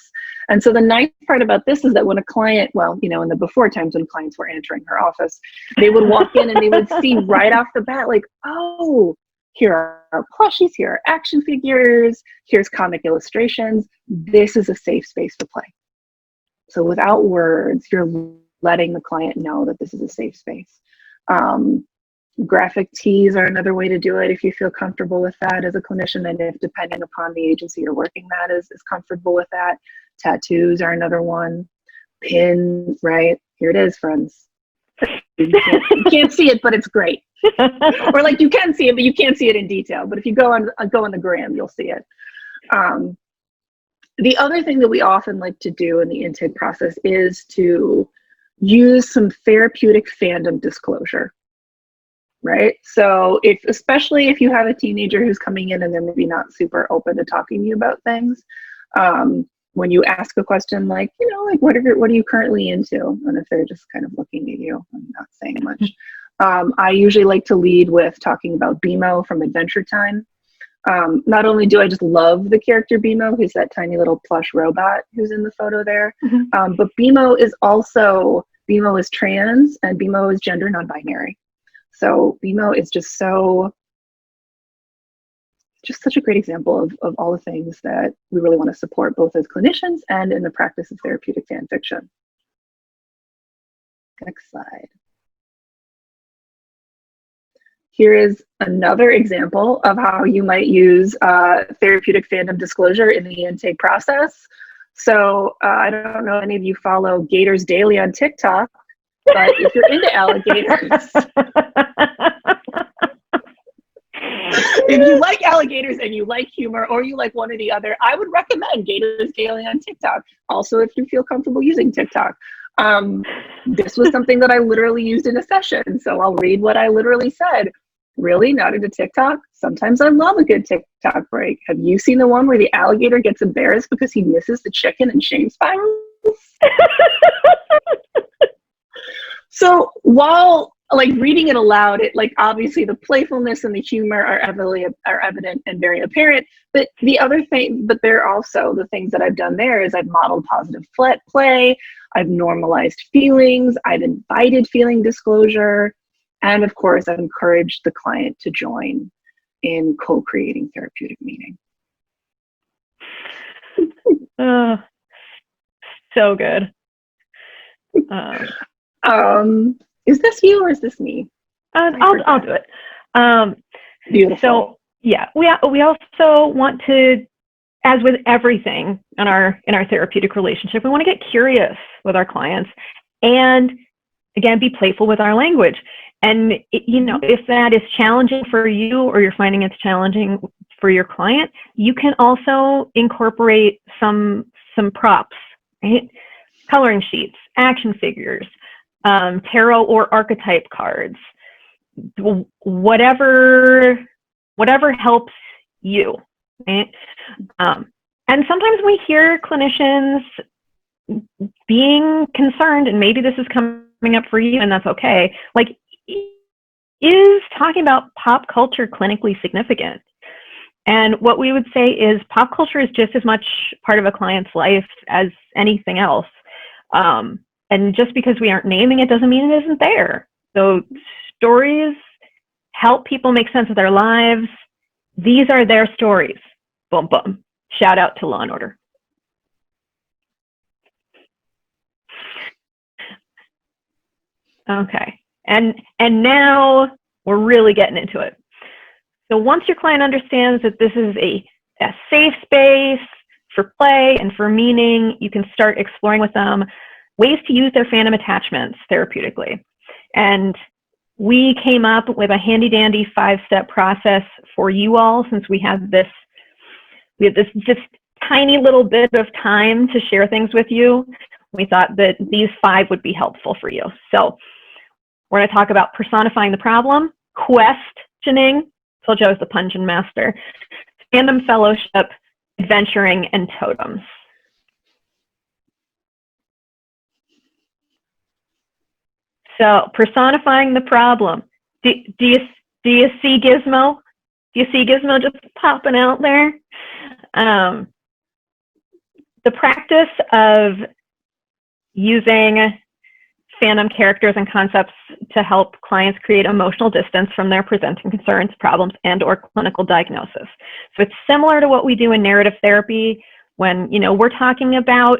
And so the nice part about this is that when a client, well, you know, in the before times when clients were entering her office, they would walk in and they would see right off the bat, like, oh, here are plushies, here are action figures, here's comic illustrations. This is a safe space to play. So without words, you're letting the client know that this is a safe space. Graphic tees are another way to do it if you feel comfortable with that as a clinician, and if depending upon the agency you're working that is comfortable with that. Tattoos are another one. Pins, right? Here it is, friends. You can't see it, but it's great. Or like you can see it, but you can't see it in detail. But if you go on the gram, you'll see it. The other thing that we often like to do in the intake process is to use some therapeutic fandom disclosure, right? So especially if you have a teenager who's coming in and they're maybe not super open to talking to you about things, when you ask a question like, you know, like what are you currently into? And if they're just kind of looking at you and not saying much, I usually like to lead with talking about BMO from Adventure Time. Not only do I just love the character BMO, who's that tiny little plush robot who's in the photo there, but BMO is trans and BMO is gender non-binary. So BMO is just such a great example of all the things that we really want to support both as clinicians and in the practice of therapeutic fan fiction. Next slide. Here is another example of how you might use therapeutic fandom disclosure in the intake process. So I don't know if any of you follow Gators Daily on TikTok, but if you're into alligators, if you like alligators and you like humor or you like one or the other, I would recommend Gators Daily on TikTok. Also, if you feel comfortable using TikTok. This was something that I literally used in a session. So I'll read what I literally said. Really? Not into TikTok? Sometimes I love a good TikTok break. Have you seen the one where the alligator gets embarrassed because he misses the chicken and shame spirals? So while like reading it aloud, it like obviously the playfulness and the humor are evident and very apparent. But there are also the things that I've done there is I've modeled positive play, I've normalized feelings, I've invited feeling disclosure, and of course I've encouraged the client to join in co-creating therapeutic meaning. So good. Is this you or is this me? I'll do it. Beautiful. So yeah, we also want to, as with everything in our therapeutic relationship, we want to get curious with our clients and again be playful with our language. And you know, if that is challenging for you or you're finding it's challenging for your client, you can also incorporate some props, right? Coloring sheets, action figures, tarot or archetype cards, whatever helps you, right? And sometimes we hear clinicians being concerned, and maybe this is coming up for you, and that's okay. Like, is talking about pop culture clinically significant? And what we would say is pop culture is just as much part of a client's life as anything else. And just because we aren't naming it doesn't mean it isn't there. So stories help people make sense of their lives. These are their stories. Boom, boom. Shout out to Law and Order. Okay. And now we're really getting into it. So once your client understands that this is a safe space for play and for meaning, you can start exploring with them ways to use their fandom attachments therapeutically. And we came up with a handy dandy 5-step process for you all, since we have this just tiny little bit of time to share things with you. We thought that these 5 would be helpful for you. So We're going to talk about personifying the problem, questioning, told you I was the pungent master, fandom fellowship, adventuring, and totems. So personifying the problem. Do you see Gizmo? Do you see Gizmo just popping out there? The practice of using fandom characters and concepts to help clients create emotional distance from their presenting concerns, problems, and or clinical diagnosis. So it's similar to what we do in narrative therapy when, you know, we're talking about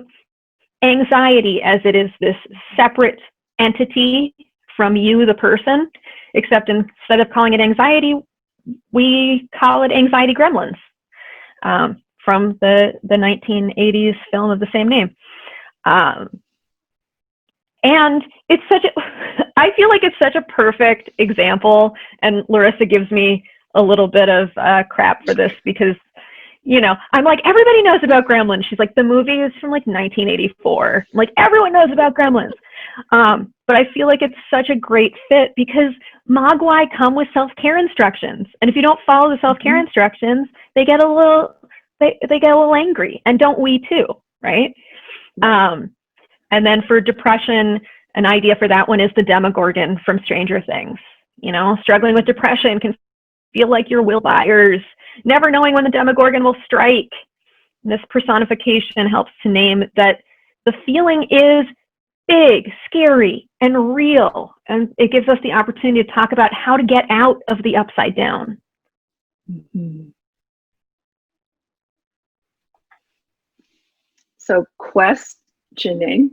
anxiety as it is this separate entity from you, the person, except instead of calling it anxiety, we call it anxiety gremlins, from the 1980s film of the same name. And it's such a, I feel like it's such a perfect example, and Larisa gives me a little bit of crap for this because, you know, I'm like, everybody knows about Gremlins. She's like, the movie is from like 1984. Like, everyone knows about Gremlins. But I feel like it's such a great fit because Mogwai come with self-care instructions. And if you don't follow the self-care instructions, they get a little, they get a little angry. And don't we too, right? And then for depression, an idea for that one is the Demogorgon from Stranger Things. You know, struggling with depression can feel like your will buyers, never knowing when the Demogorgon will strike. And this personification helps to name that the feeling is big, scary, and real. And it gives us the opportunity to talk about how to get out of the upside down. Mm-hmm. So questioning.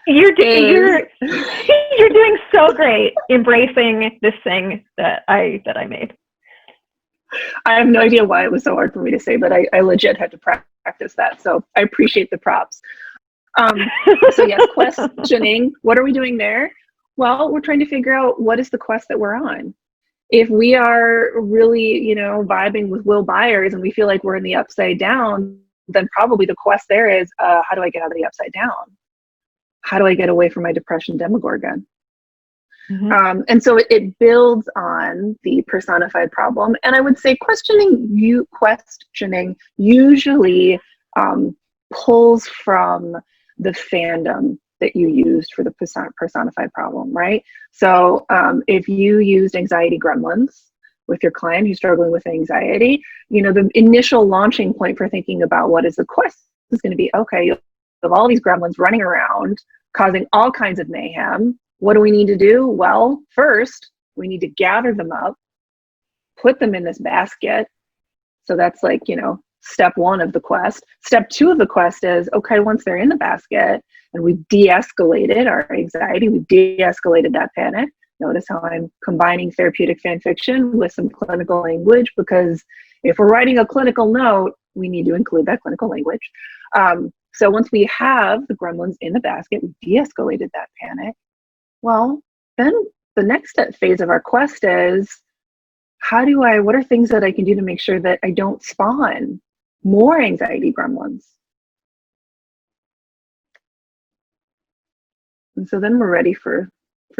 You're doing so great embracing this thing that I made. I have no idea why it was so hard for me to say, but I legit had to practice that. So I appreciate the props. So yes, questioning. What are we doing there? Well, we're trying to figure out what is the quest that we're on. If we are really, you know, vibing with Will Byers and we feel like we're in the upside down, then probably the quest there is, how do I get out of the upside down? How do I get away from my depression Demogorgon? Mm-hmm. And so it builds on the personified problem. And I would say questioning usually pulls from the fandom that you used for the personified problem, right? So if you used anxiety gremlins with your client who's struggling with anxiety, you know, the initial launching point for thinking about what is the quest is going to be, okay, you have all these gremlins running around causing all kinds of mayhem. What do we need to do? Well, first, we need to gather them up, put them in this basket. So that's like, you know, step one of the quest. Step two of the quest is, okay, once they're in the basket and we've de-escalated our anxiety, we've de-escalated that panic. Notice how I'm combining therapeutic fan fiction with some clinical language, because if we're writing a clinical note, we need to include that clinical language. So once we have the gremlins in the basket, we de-escalated that panic. Well, then the next phase of our quest is, what are things that I can do to make sure that I don't spawn more anxiety gremlins? And so then we're ready for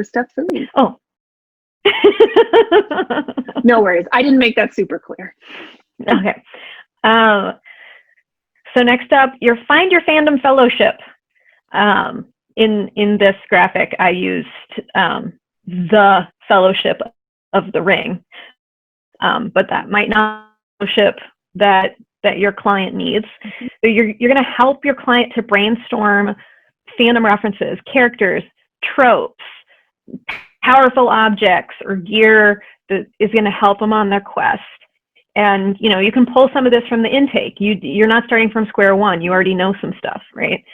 step 3. Oh. No worries. I didn't make that super clear. Okay. So next up, find your fandom fellowship. In this graphic, I used the Fellowship of the Ring, but that might not be the fellowship that your client needs. So you're going to help your client to brainstorm fandom references, characters, tropes, powerful objects, or gear that is going to help them on their quest. And, you know, you can pull some of this from the intake. You're not starting from square one. You already know some stuff, right?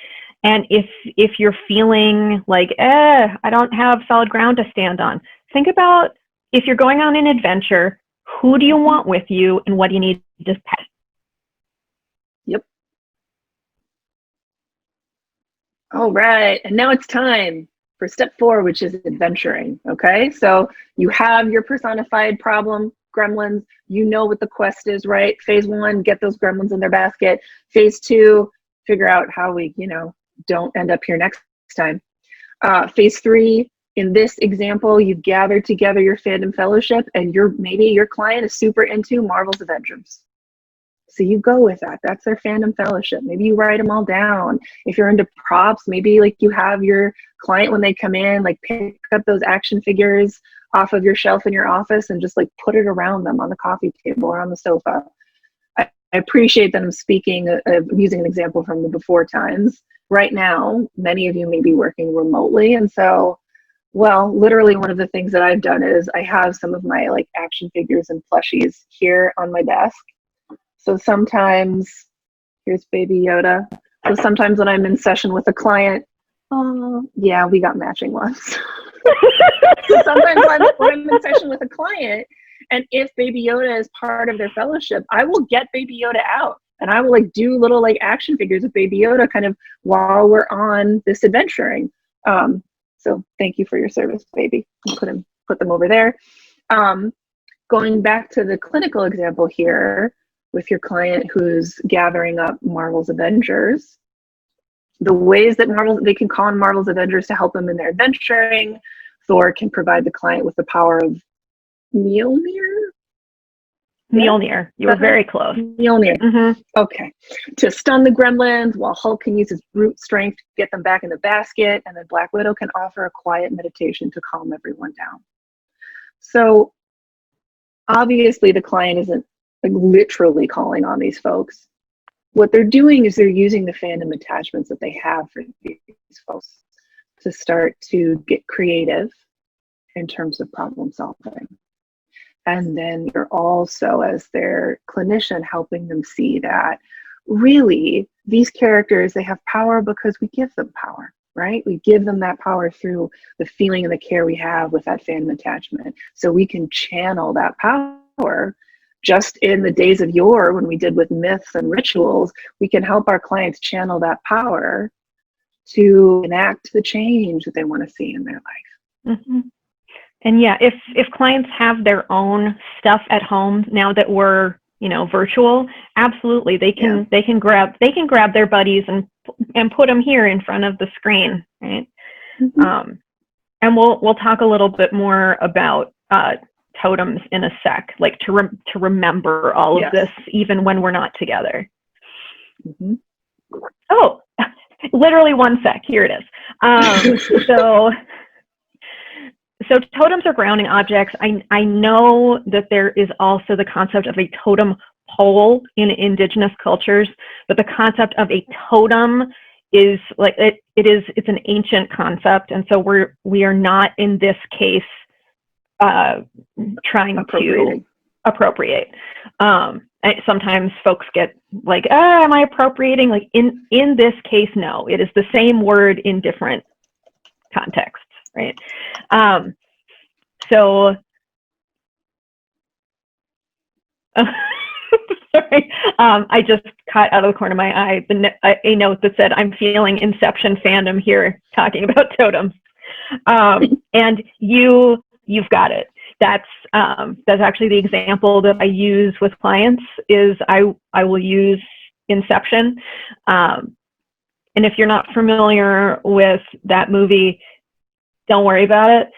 And if you're feeling like, I don't have solid ground to stand on, think about, if you're going on an adventure, who do you want with you and what do you need to pet? Yep. All right. And now it's time for step 4, which is adventuring. Okay. So you have your personified problem, gremlins. You know what the quest is, right? Phase 1, get those gremlins in their basket. Phase 2, figure out how we, you know, don't end up here next time. Phase 3, in this example, you've gathered together your fandom fellowship, and maybe your client is super into Marvel's Avengers. So you go with that. That's their fandom fellowship. Maybe you write them all down. If you're into props, maybe like you have your client when they come in, like pick up those action figures off of your shelf in your office and just like put it around them on the coffee table or on the sofa. I appreciate that I'm speaking of using an example from the before times. Right now, many of you may be working remotely. And so, well, literally one of the things that I've done is I have some of my like action figures and plushies here on my desk. So sometimes, here's Baby Yoda. So sometimes when I'm in session with a client, oh, yeah, we got matching ones. So sometimes when I'm in session with a client, and if Baby Yoda is part of their fellowship, I will get Baby Yoda out. And I will like do little like action figures of Baby Yoda kind of while we're on this adventuring. So thank you for your service, baby. I'll put them over there. Going back to the clinical example here, with your client who's gathering up Marvel's Avengers, the ways that they can call on Marvel's Avengers to help them in their adventuring. Thor can provide the client with the power of Mjolnir. Mjolnir. You were very close. Mjolnir. Mm-hmm. Okay. To stun the gremlins, while Hulk can use his brute strength to get them back in the basket, and then Black Widow can offer a quiet meditation to calm everyone down. So obviously the client isn't like literally calling on these folks. What they're doing is they're using the fandom attachments that they have for these folks to start to get creative in terms of problem solving. And then you're also, as their clinician, helping them see that really these characters, they have power because we give them power, right? We give them that power through the feeling and the care we have with that fandom attachment. So we can channel that power. Just in the days of yore, when we did with myths and rituals, we can help our clients channel that power to enact the change that they want to see in their life. Mm-hmm. And yeah, if clients have their own stuff at home now that we're, virtual, absolutely, they can grab their buddies and put them here in front of the screen, right? Mm-hmm. And we'll talk a little bit more about totems in a sec, like to remember all of this even when we're not together. Mm-hmm. Oh, literally 1 sec. Here it is. So totems are grounding objects. I know that there is also the concept of a totem pole in indigenous cultures, but the concept of a totem is like it's an ancient concept, and so we are not in this case trying to appropriate. Sometimes folks get like, am I appropriating? Like in this case, no, it is the same word in different contexts, right? So sorry, I just caught out of the corner of my eye a note that said, I'm feeling Inception fandom here talking about totems. And you've got it. That's actually the example that I use with clients. Is I will use Inception, and if you're not familiar with that movie, don't worry about it.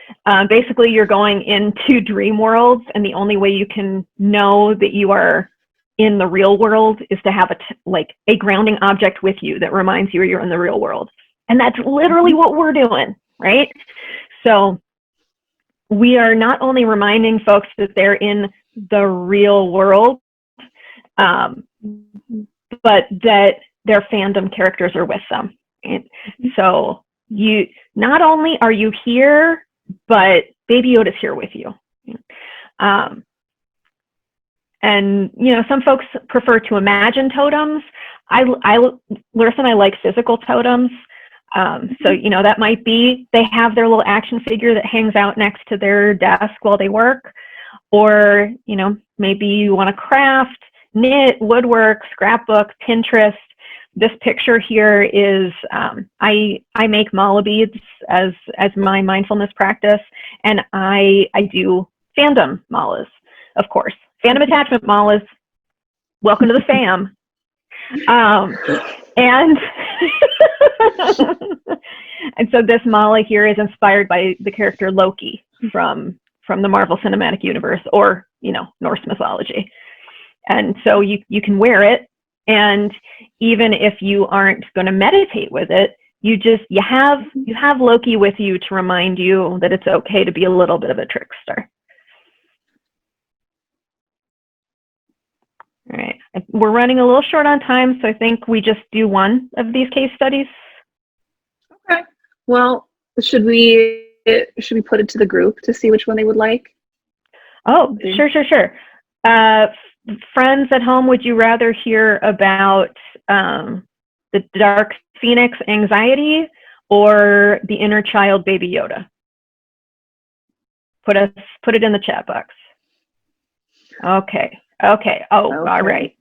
Basically, you're going into dream worlds, and the only way you can know that you are in the real world is to have a grounding object with you that reminds you you're in the real world, and that's literally what we're doing, right? So we are not only reminding folks that they're in the real world, but that their fandom characters are with them. Right? So you not only are you here, but Baby Yoda's here with you. And some folks prefer to imagine totems. Larisa and I like physical totems. So that might be they have their little action figure that hangs out next to their desk while they work, or maybe you want to craft, knit, woodwork, scrapbook, Pinterest. This picture here is I make mala beads as my mindfulness practice, and I do fandom malas, of course. Fandom attachment malas. Welcome to the fam. And and so this Mala here is inspired by the character Loki from the Marvel Cinematic Universe, or Norse mythology. And so you can wear it, and even if you aren't going to meditate with it, you have Loki with you to remind you that it's okay to be a little bit of a trickster. All right, we're running a little short on time, so I think we just do one of these case studies. Okay. Well, should we put it to the group to see which one they would like? Oh, sure. Friends at home, would you rather hear about the Dark Phoenix anxiety or the inner child Baby Yoda? Put it in the chat box. Okay. Oh, okay. All right.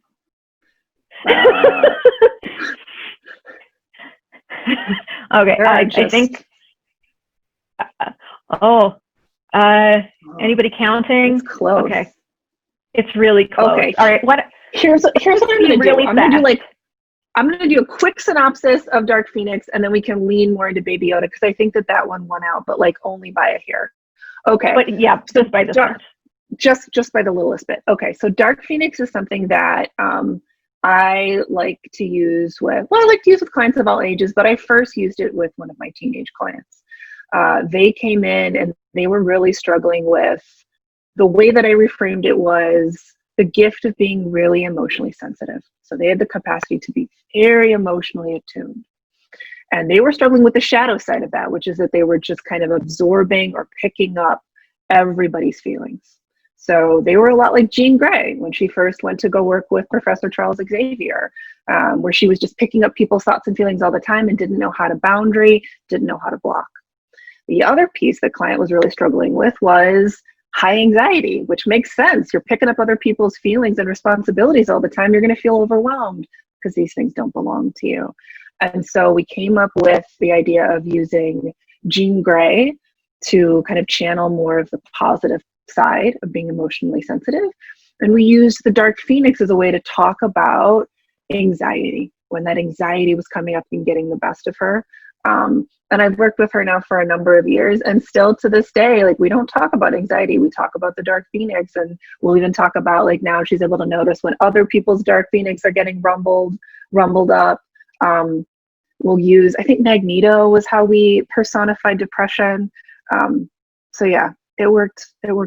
Okay. I think. Anybody counting? It's close. Okay. It's really close. Okay. All right. Here's what I'm going to do. Really I'm going to do a quick synopsis of Dark Phoenix, and then we can lean more into Baby Yoda, because I think that one won out, but only by a hair. Okay. But yeah, just by this much. Just by the littlest bit. Okay, so Dark Phoenix is something that I like to use with clients of all ages, but I first used it with one of my teenage clients. They came in and they were really struggling with the way that I reframed it was the gift of being really emotionally sensitive. So they had the capacity to be very emotionally attuned. And they were struggling with the shadow side of that, which is that they were just kind of absorbing or picking up everybody's feelings. So they were a lot like Jean Grey when she first went to go work with Professor Charles Xavier, where she was just picking up people's thoughts and feelings all the time and didn't know how to boundary, didn't know how to block. The other piece the client was really struggling with was high anxiety, which makes sense. You're picking up other people's feelings and responsibilities all the time. You're going to feel overwhelmed because these things don't belong to you. And so we came up with the idea of using Jean Grey to kind of channel more of the positive side of being emotionally sensitive. And we used the Dark Phoenix as a way to talk about anxiety, when that anxiety was coming up and getting the best of her. And I've worked with her now for a number of years, and still to this day, we don't talk about anxiety. We talk about the Dark Phoenix, and we'll even talk about now she's able to notice when other people's Dark Phoenix are getting rumbled up. We'll use, I think Magneto was how we personified depression. So yeah, it worked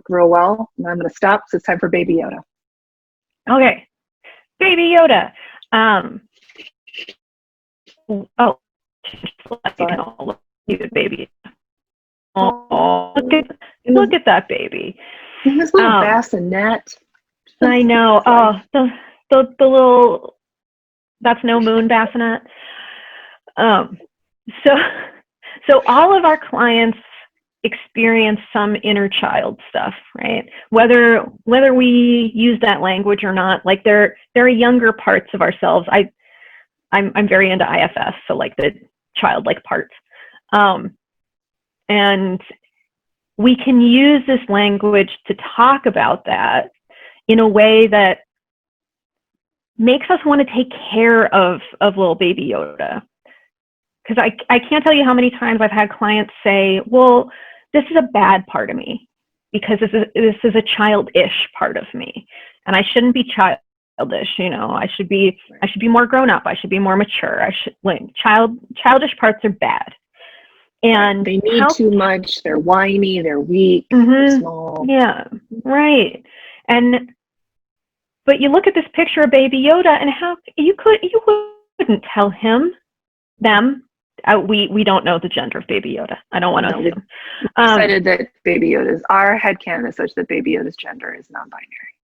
real well. And I'm going to stop because it's time for Baby Yoda. Okay. Baby Yoda. Baby. Oh, look at that baby. This little bassinet. I know. Oh, the little, that's no moon bassinet. So all of our clients experience some inner child stuff, right? Whether we use that language or not, there are younger parts of ourselves. I'm very into IFS, so the childlike parts. And we can use this language to talk about that in a way that makes us want to take care of little Baby Yoda. Because I can't tell you how many times I've had clients say, well, this is a bad part of me because this is a childish part of me, and I shouldn't be childish. I should be more grown up. I should be more mature. Childish parts are bad, and they need too much. They're whiny. They're weak. They're small. Yeah, right. But you look at this picture of Baby Yoda, and how you wouldn't tell them. We don't know the gender of Baby Yoda. I don't want to assume. Decided that Baby Yoda's, our headcanon is such that Baby Yoda's gender is non-binary.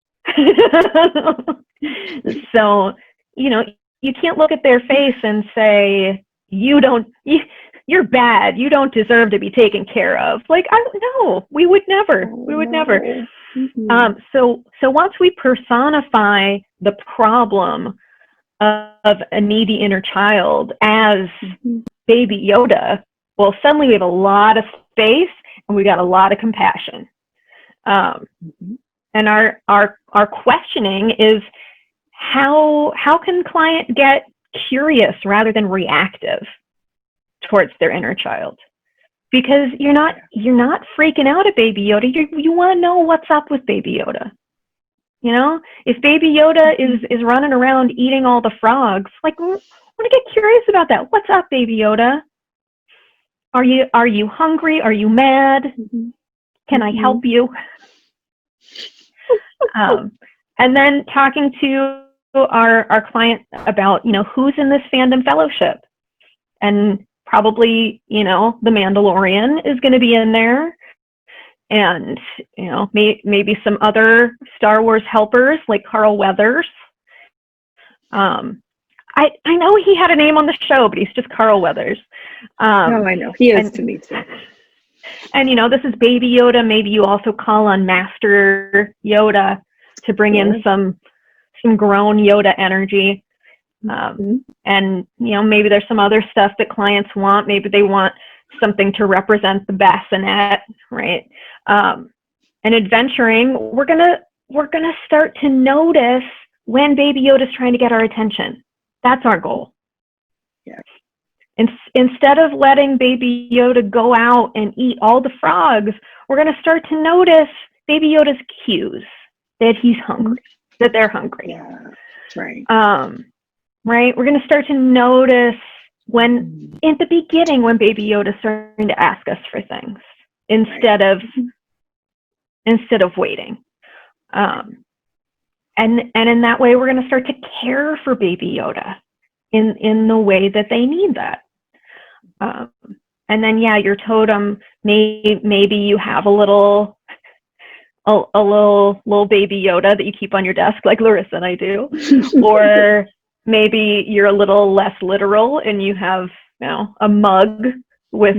So, you can't look at their face and say, you're bad. You don't deserve to be taken care of. No, we would never. We would never. Mm-hmm. So once we personify the problem of a needy inner child as Baby Yoda, well, suddenly we have a lot of space and we got a lot of compassion. And our questioning is, how can client get curious rather than reactive towards their inner child? Because you're not freaking out at Baby Yoda. You want to know what's up with Baby Yoda. You know, if Baby Yoda is running around eating all the frogs, like, I want to get curious about that. What's up, Baby Yoda? Are you hungry? Are you mad? Can I help you? And then talking to our client about, you know, who's in this fandom fellowship, and probably, you know, the Mandalorian is going to be in there, and, you know, maybe some other Star Wars helpers like Carl Weathers. I know he had a name on the show, but he's just Carl Weathers. Oh, I know. He is to me too. And, you know, this is Baby Yoda. Maybe you also call on Master Yoda to bring in some grown Yoda energy. And, you know, maybe there's some other stuff that clients want. Maybe they want something to represent the bassinet, right? And adventuring, we're gonna start to notice when Baby Yoda's trying to get our attention. That's our goal. Yeah. Instead of letting Baby Yoda go out and eat all the frogs, we're gonna start to notice Baby Yoda's cues that he's hungry, that they're hungry. Yeah, right. Right? We're going to start to notice when, in the beginning, when Baby Yoda's starting to ask us for things instead of waiting. And in that way, we're going to start to care for Baby Yoda in the way that they need that. And then, yeah, your totem, maybe you have a little Baby Yoda that you keep on your desk, like Larisa and I do, or maybe you're a little less literal and you have, you know, a mug with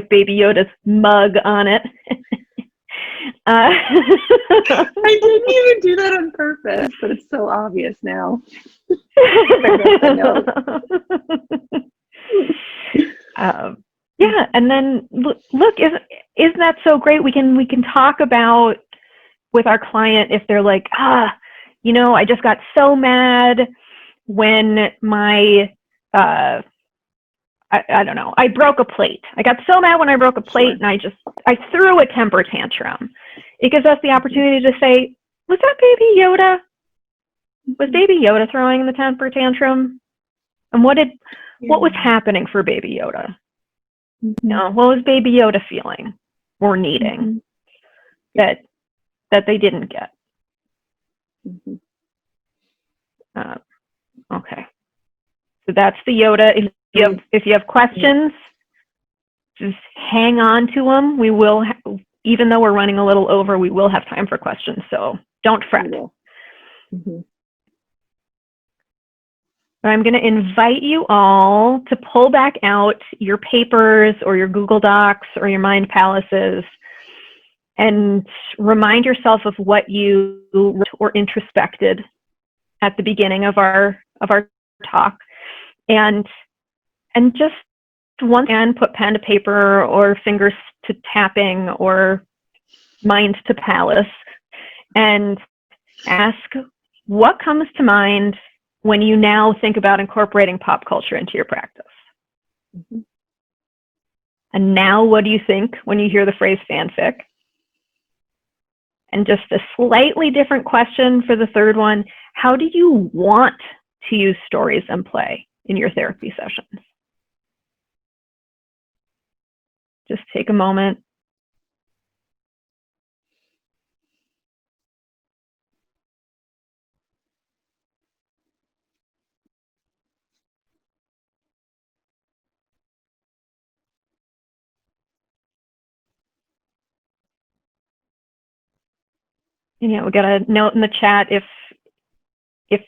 Baby Yoda's mug on it. I didn't even do that on purpose, but it's so obvious now. Yeah, and then look, isn't that so great? We can talk about with our client if they're like, you know, I just got so mad when my I don't know, I broke a plate. I got so mad when I broke a plate, and I threw a temper tantrum. It gives us the opportunity to say, was that Baby Yoda? Was Baby Yoda throwing the temper tantrum? And what was happening for Baby Yoda? You know, what was Baby Yoda feeling or needing that they didn't get? Okay, so that's the Yoda. If you have questions, just hang on to them. We will, even though we're running a little over, we will have time for questions. So don't fret. I'm going to invite you all to pull back out your papers or your Google Docs or your Mind Palaces and remind yourself of what you wrote or introspected at the beginning of our talk, and just once again put pen to paper or fingers to tapping or mind to palace and ask what comes to mind when you now think about incorporating pop culture into your practice. And now what do you think when you hear the phrase fanfic? And just a slightly different question for the third one, how do you want to use stories and play in your therapy sessions? Just take a moment. And yeah, we got a note in the chat, if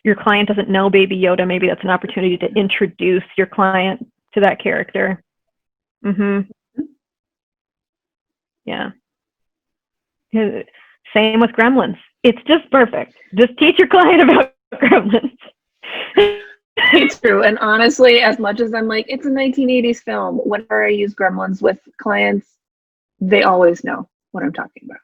your client doesn't know Baby Yoda, maybe that's an opportunity to introduce your client to that character. Yeah. Same with Gremlins. It's just perfect. Just teach your client about Gremlins. It's true. And honestly, as much as I'm like, it's a 1980s film, whenever I use Gremlins with clients, they always know what I'm talking about.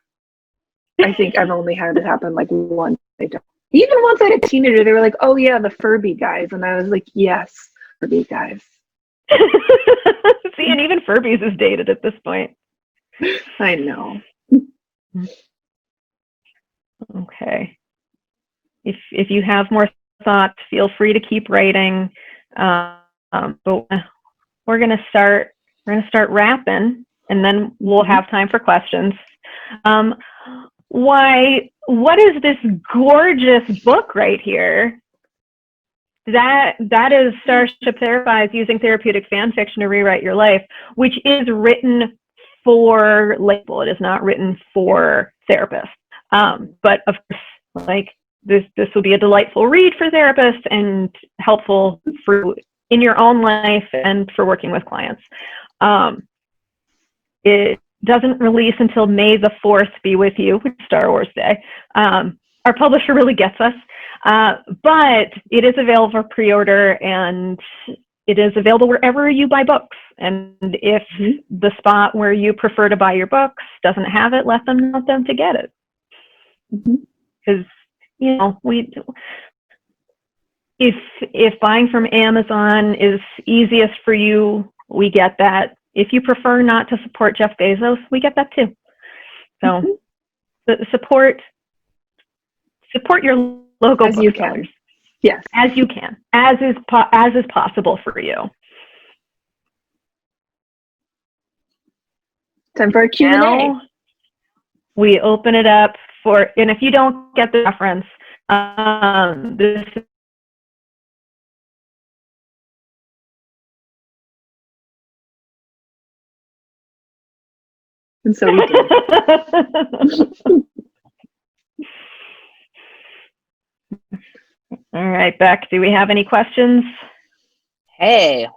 I think I've only had it happen like once. They don't. Even once I had a teenager, they were like, "Oh yeah, the Furby guys," and I was like, "Yes, Furby guys." See, and even Furbies is dated at this point. I know. Okay. If you have more thoughts, feel free to keep writing. But we're gonna start wrapping, and then we'll have time for questions. What is this gorgeous book right here? That is Starship Therapies Using Therapeutic Fanfiction to Rewrite Your Life, which is written for label. It is not written for therapists. But of course, like this will be a delightful read for therapists and helpful for in your own life and for working with clients. It doesn't release until May the 4th, be with you, which is Star Wars Day. Our publisher really gets us. But it is available for pre-order, and it is available wherever you buy books. And if the spot where you prefer to buy your books doesn't have it, let them know them to get it. Because you know, if buying from Amazon is easiest for you, we get that. If you prefer not to support Jeff Bezos, we get that too. So support your local as you can. Yes, as you can, as is possible for you. Time for a Q&A. Now we open it up for, and if you don't get the reference, this and so we did. All right, Beck, do we have any questions? Hey,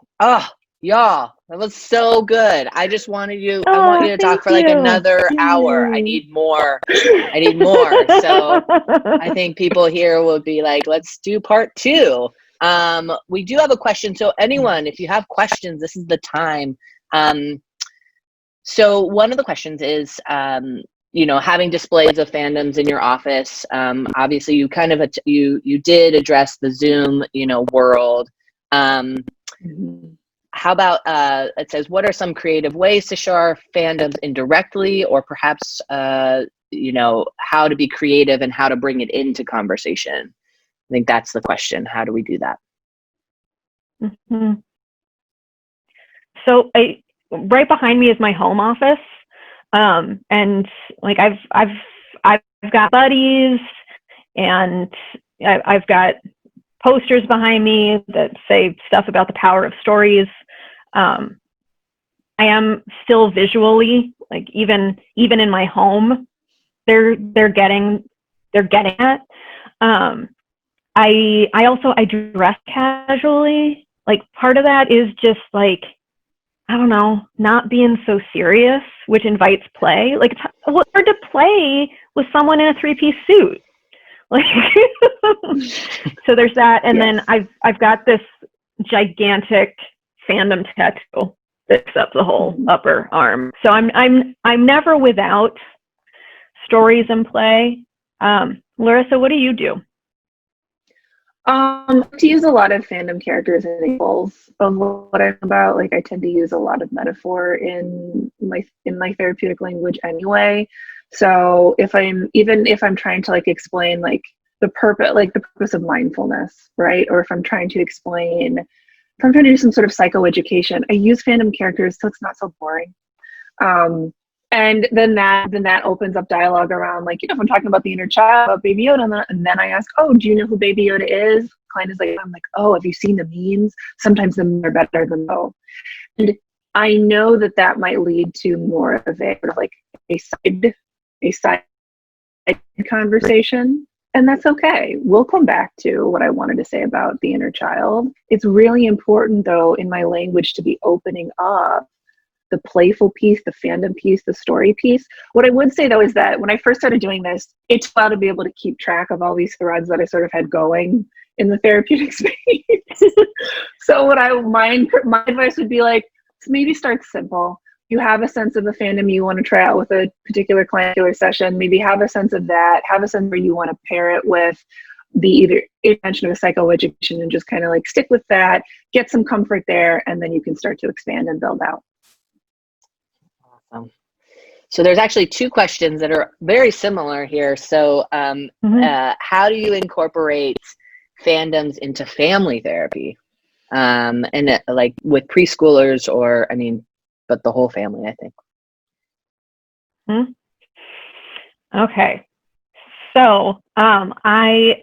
y'all, that was so good. I just wanted you, I want you to talk for like another hour. I need more. So I think people here will be like, let's do part 2. We do have a question. So anyone, if you have questions, this is the time. So one of the questions is, you know, having displays of fandoms in your office. Obviously you kind of, you did address the Zoom, you know, world. How about, it says, what are some creative ways to show our fandoms indirectly, or perhaps, you know, how to be creative and how to bring it into conversation? I think that's the question. How do we do that? So right behind me is my home office. And like I've got buddies, and I've got posters behind me that say stuff about the power of stories. I am still visually, like even in my home, they're getting it. I also dress casually. Like part of that is just like, I don't know, not being so serious, which invites play. Like it's hard to play with someone in a 3-piece suit. Like, so there's that, and then I've got this gigantic fandom tattoo that picks up the whole upper arm. So I'm never without stories in play. Larisa, what do you do? To use a lot of fandom characters and examples of what I'm about. Like I tend to use a lot of metaphor in my therapeutic language anyway. So if I'm trying to like explain like the purpose of mindfulness, right? Or if I'm trying to do some sort of psychoeducation, I use fandom characters so it's not so boring. And then that opens up dialogue around, like, you know, if I'm talking about the inner child, about Baby Yoda, and then I ask, oh, do you know who Baby Yoda is? Client is like, I'm like, oh, have you seen the memes? Sometimes the memes are better than no. And I know that might lead to more of a sort of like a side conversation, and that's okay. We'll come back to what I wanted to say about the inner child. It's really important, though, in my language to be opening up the playful piece, the fandom piece, the story piece. What I would say, though, is that when I first started doing this, it's fun to be able to keep track of all these threads that I sort of had going in the therapeutic space. So my advice would be like, maybe start simple. You have a sense of the fandom you want to try out with a particular client session. Maybe have a sense of that. Have a sense where you want to pair it with the either intervention of a psychoeducation and just kind of like stick with that, get some comfort there, and then you can start to expand and build out. Awesome. So there's actually two questions that are very similar here. So how do you incorporate fandoms into family therapy? And like with preschoolers or, I mean, but the whole family, I think. Okay. So I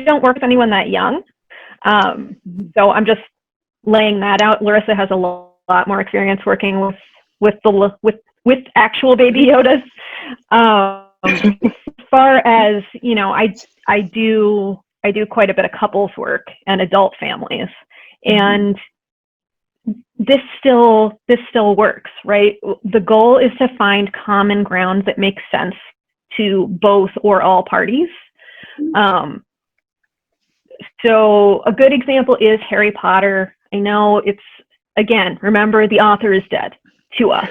don't work with anyone that young. So I'm just laying that out. Larisa has a lot more experience working with actual baby Yodas. As far as, you know, I do quite a bit of couples work and adult families, and this still works, right? The goal is to find common ground that makes sense to both or all parties. So a good example is Harry Potter. I know it's, again, remember, the author is dead to us.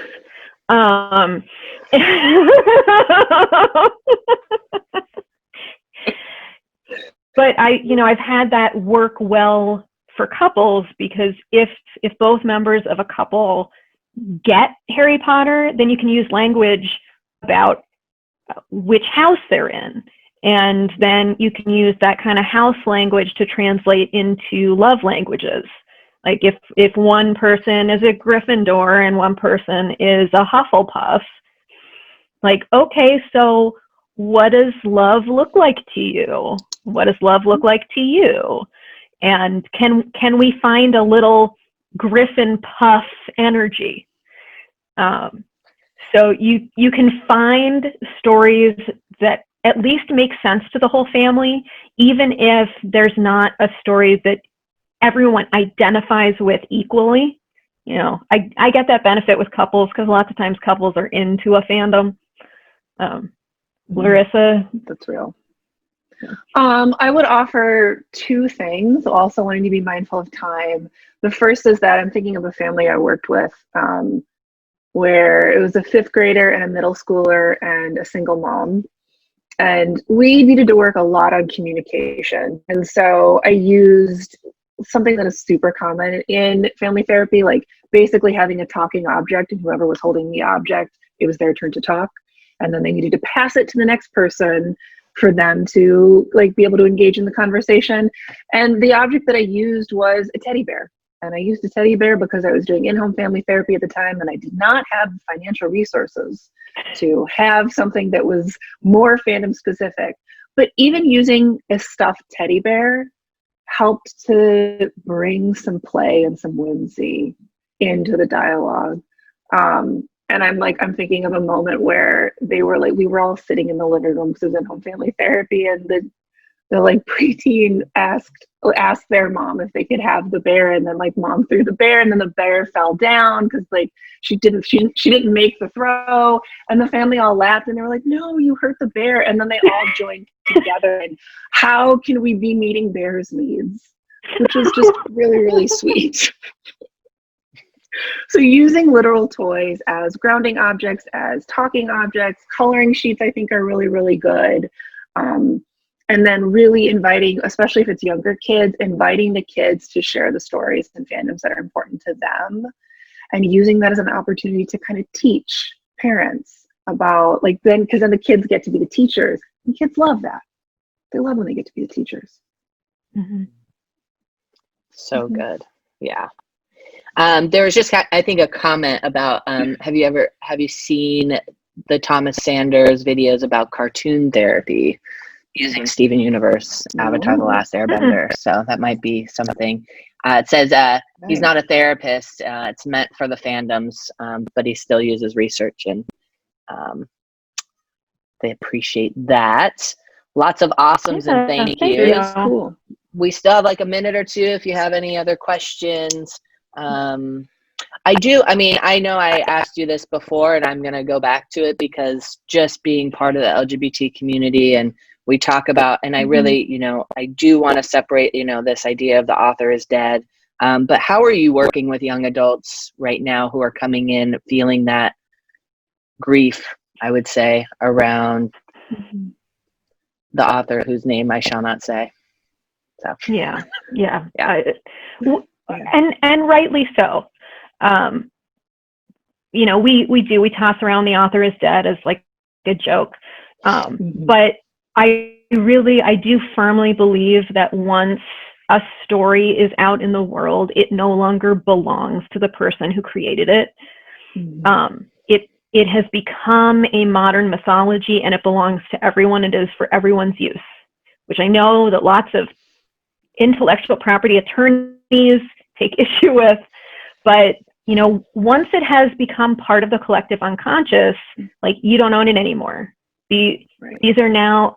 But I've had that work well for couples, because if both members of a couple get Harry Potter, then you can use language about which house they're in. And then you can use that kind of house language to translate into love languages. Like if one person is a Gryffindor and one person is a Hufflepuff, like, okay, so what does love look like to you? What does love look like to you? And can we find a little Griffin puff energy? So you can find stories that at least make sense to the whole family, even if there's not a story that everyone identifies with equally. You know, I get that benefit with couples, because lots of times couples are into a fandom. Larisa? That's real. I would offer two things, also wanting to be mindful of time. The first is that I'm thinking of a family I worked with where it was a 5th grader and a middle schooler and a single mom. And we needed to work a lot on communication. And so I used something that is super common in family therapy, like basically having a talking object, and whoever was holding the object, it was their turn to talk. And then they needed to pass it to the next person for them to like be able to engage in the conversation. And the object that I used was a teddy bear. And I used a teddy bear because I was doing in-home family therapy at the time, and I did not have financial resources to have something that was more fandom specific. But even using a stuffed teddy bear helped to bring some play and some whimsy into the dialogue. And I'm thinking of a moment where they were like, we were all sitting in the living room, because it was in-home family therapy, and the like preteen asked their mom if they could have the bear, and then like mom threw the bear, and then the bear fell down because like she didn't make the throw, and the family all laughed, and they were like, no, you hurt the bear. And then they all joined together, and how can we be meeting bears' needs, which was just really, really sweet. So using literal toys as grounding objects, as talking objects, coloring sheets, I think are really, really good. And then really inviting, especially if it's younger kids, inviting the kids to share the stories and fandoms that are important to them, and using that as an opportunity to kind of teach parents about, like, then, because then the kids get to be the teachers, and kids love that. They love when they get to be the teachers. So good. Yeah. There was just, I think, a comment about, have you seen the Thomas Sanders videos about cartoon therapy using Steven Universe, Avatar: The Last Airbender? So that might be something. It says he's not a therapist. It's meant for the fandoms, but he still uses research, and they appreciate that. Lots of awesomes, and thank you. Cool. We still have like a minute or two if you have any other questions. I know I asked you this before, and I'm going to go back to it, because just being part of the LGBT community, and we talk about, and I really, I do want to separate, this idea of the author is dead. But how are you working with young adults right now who are coming in feeling that grief, I would say, around the author whose name I shall not say. So yeah. Yeah. And rightly so. You know, we toss around the author is dead as like a joke. But I do firmly believe that once a story is out in the world, it no longer belongs to the person who created it. It has become a modern mythology, and it belongs to everyone. It is for everyone's use, which I know that lots of intellectual property attorneys take issue with. But, you know, once it has become part of the collective unconscious, like, you don't own it anymore. These are now,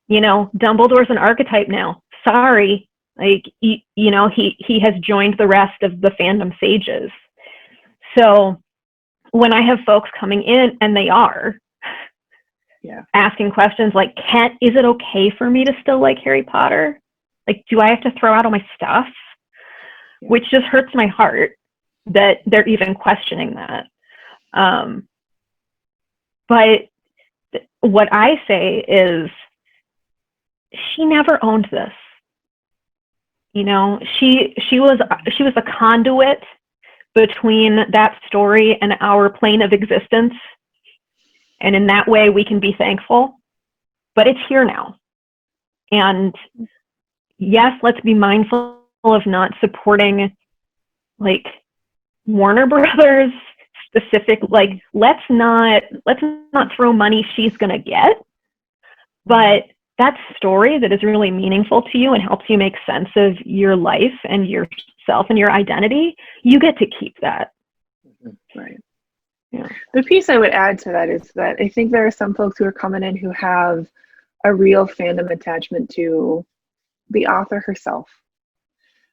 you know, Dumbledore's an archetype now. Sorry. Like, you know, he has joined the rest of the fandom sages. So when I have folks coming in, and they are asking questions like, is it okay for me to still like Harry Potter? Like, do I have to throw out all my stuff? Which just hurts my heart that they're even questioning that. But what I say is, she never owned this. You know, she was a conduit between that story and our plane of existence. And in that way, we can be thankful. But it's here now. And yes, let's be mindful of not supporting, like, Warner Brothers specific. Like, let's not throw money she's gonna get. But that story that is really meaningful to you and helps you make sense of your life and yourself and your identity, you get to keep that. Right. Yeah. The piece I would add to that is that I think there are some folks who are coming in who have a real fandom attachment to the author herself.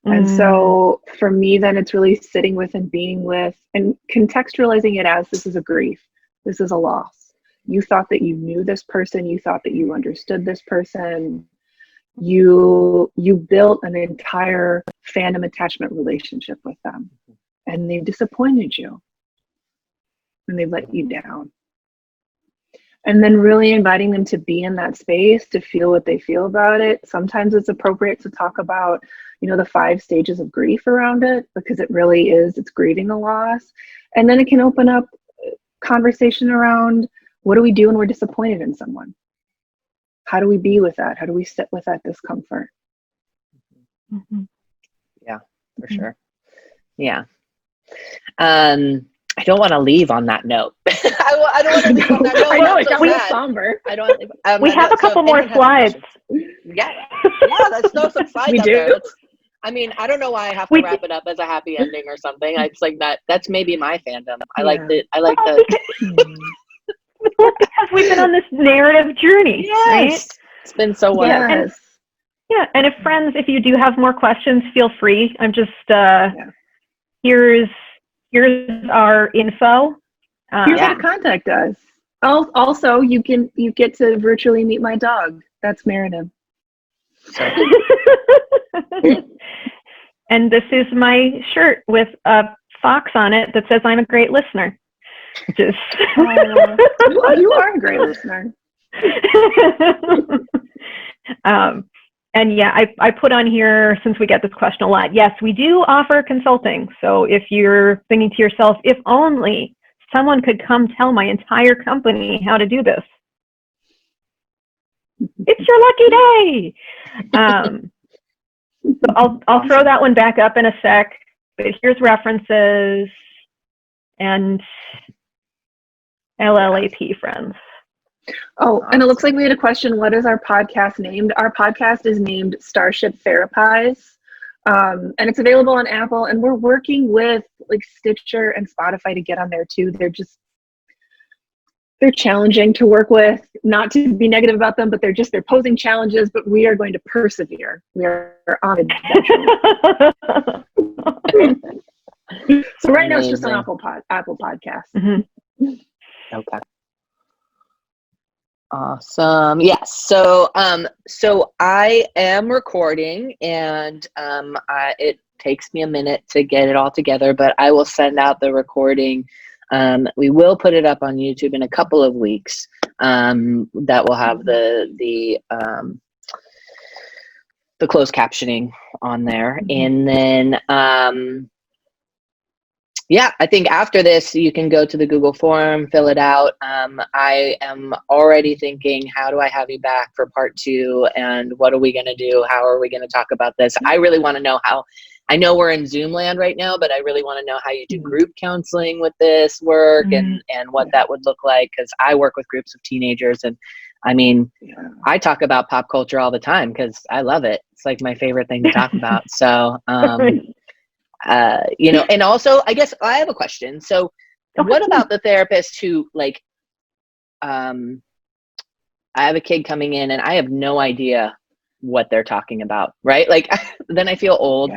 And so for me, then it's really sitting with and being with and contextualizing it as, this is a grief. This is a loss. You thought that you knew this person. You thought that you understood this person. You built an entire fandom attachment relationship with them, and they disappointed you, and they let you down. And then really inviting them to be in that space, to feel what they feel about it. Sometimes it's appropriate to talk about, you know, the 5 stages of grief around it, because it really is, it's grieving a loss. And then it can open up conversation around, what do we do when we're disappointed in someone? How do we be with that? How do we sit with that discomfort? Yeah, for sure. Yeah. I don't want to leave on that note. I don't want to leave on that note. I know, it got me somber. I don't. We have a couple more slides. Yeah, let's throw some slides up there. I mean, I don't know why I have to wrap it up as a happy ending or something. It's like that. That's maybe my fandom. I like the. Because we've been on this narrative journey, right? It's been so wonderful. And if you do have more questions, feel free. I'm just here's our info. Here's how to contact us. Also, you get to virtually meet my dog. That's Meredith. And this is my shirt with a fox on it that says, "I'm a great listener." Just you are a great listener. And yeah, I put on here, since we get this question a lot, yes, we do offer consulting. So if you're thinking to yourself, if only someone could come tell my entire company how to do this, it's your lucky day. So I'll throw that one back up in a sec, but here's references and LLAP friends. Oh, and it looks like we had a question. What is our podcast named? Our podcast is named Starship Therapize, and it's available on Apple, and we're working with like Stitcher and Spotify to get on there too. They're challenging to work with, not to be negative about them, but they're posing challenges, but we are going to persevere. We are on adventure. So right now it's just on Apple Podcasts. Mm-hmm. Okay. Awesome. Yes. So I am recording, and it takes me a minute to get it all together, but I will send out the recording We will put it up on YouTube in a couple of weeks. That will have the closed captioning on there. And then, yeah, I think after this, you can go to the Google form, fill it out. I am already thinking, how do I have you back for part 2? And what are we going to do? How are we going to talk about this? I really want to know how. I know we're in Zoom land right now, but I really want to know how you do group counseling with this work and what that would look like. Because I work with groups of teenagers, and I mean, I talk about pop culture all the time because I love it. It's like my favorite thing to talk about. So, you know, and also, I guess I have a question. So what about the therapist who, like, I have a kid coming in and I have no idea what they're talking about, right? Like, then I feel old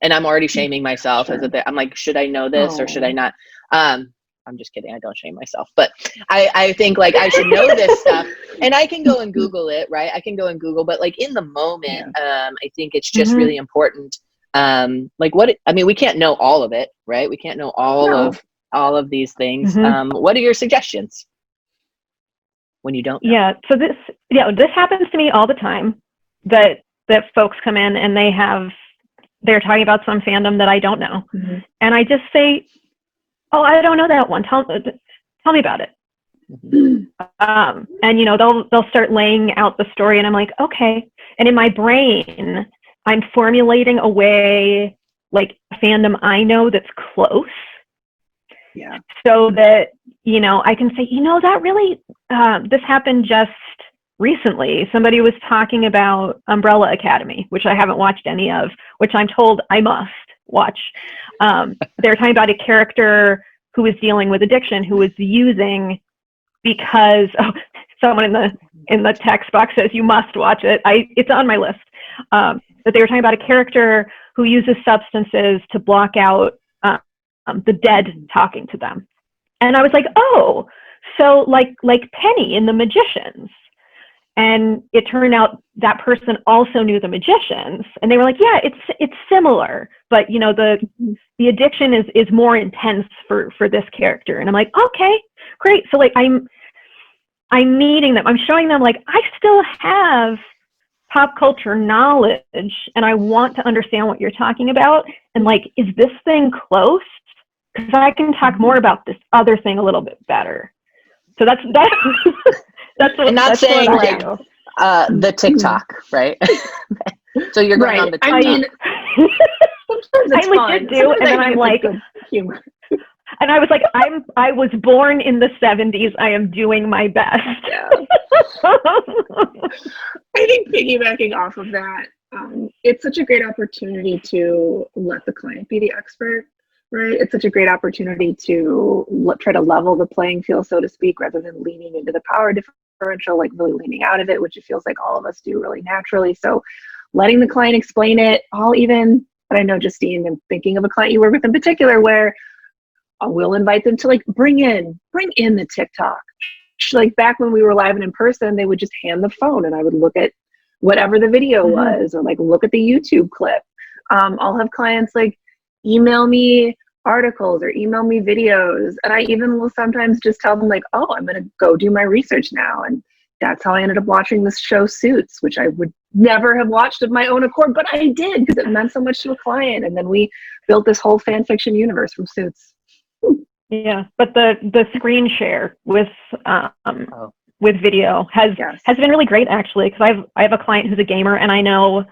and I'm already shaming myself as I'm like, should I know this or should I not? I'm just kidding. I don't shame myself, but I think, like, I should know this stuff, and I can go and Google it, right? I can go and Google, but like in the moment, I think it's just really important. Like I mean, we can't know all of it, right? We can't know all of these things. What are your suggestions when you don't know? Yeah. So this happens to me all the time, that folks come in and they're talking about some fandom that I don't know. And I just say, oh, I don't know that one. Tell me about it. And, you know, they'll start laying out the story and I'm like, okay. And in my brain, I'm formulating a way, like, a fandom I know that's close. Yeah. So that, you know, I can say, you know, that really, this happened just recently. Somebody was talking about Umbrella Academy, which I haven't watched any of, which I'm told I must watch. They're talking about a character who was dealing with addiction, who was using, because someone in the text box says you must watch it. It's on my list. But they were talking about a character who uses substances to block out the dead talking to them. And I was like, oh, so like Penny in The Magicians. And it turned out that person also knew The Magicians. And they were like, yeah, it's similar, but, you know, the addiction is more intense for this character. And I'm like, okay, great. So, like, I'm meeting them. I'm showing them, like, I still have pop culture knowledge and I want to understand what you're talking about. And, like, is this thing close? Because I can talk more about this other thing a little bit better. So that's what, and not that's saying, what like, the TikTok, right? So you're going on the TikTok. I mean, I legit do, and then I'm like, humor. And I was like, I was born in the 70s. I am doing my best. Yeah. I think piggybacking off of that, it's such a great opportunity to let the client be the expert, right? It's such a great opportunity to try to level the playing field, so to speak, rather than leaning into the power differential, like really leaning out of it, which it feels like all of us do really naturally. So letting the client explain it, and I know, Justine, I'm thinking of a client you work with in particular where we'll invite them to, like, bring in the TikTok. Like, back when we were live and in person, they would just hand the phone and I would look at whatever the video was, or, like, look at the YouTube clip. I'll have clients, like, email me articles or email me videos. And I even will sometimes just tell them, like, oh, I'm going to go do my research now. And that's how I ended up watching this show Suits, which I would never have watched of my own accord, but I did because it meant so much to a client. And then we built this whole fan fiction universe from Suits. Yeah, but the screen share with video has been really great, actually, because I have a client who's a gamer, and I know.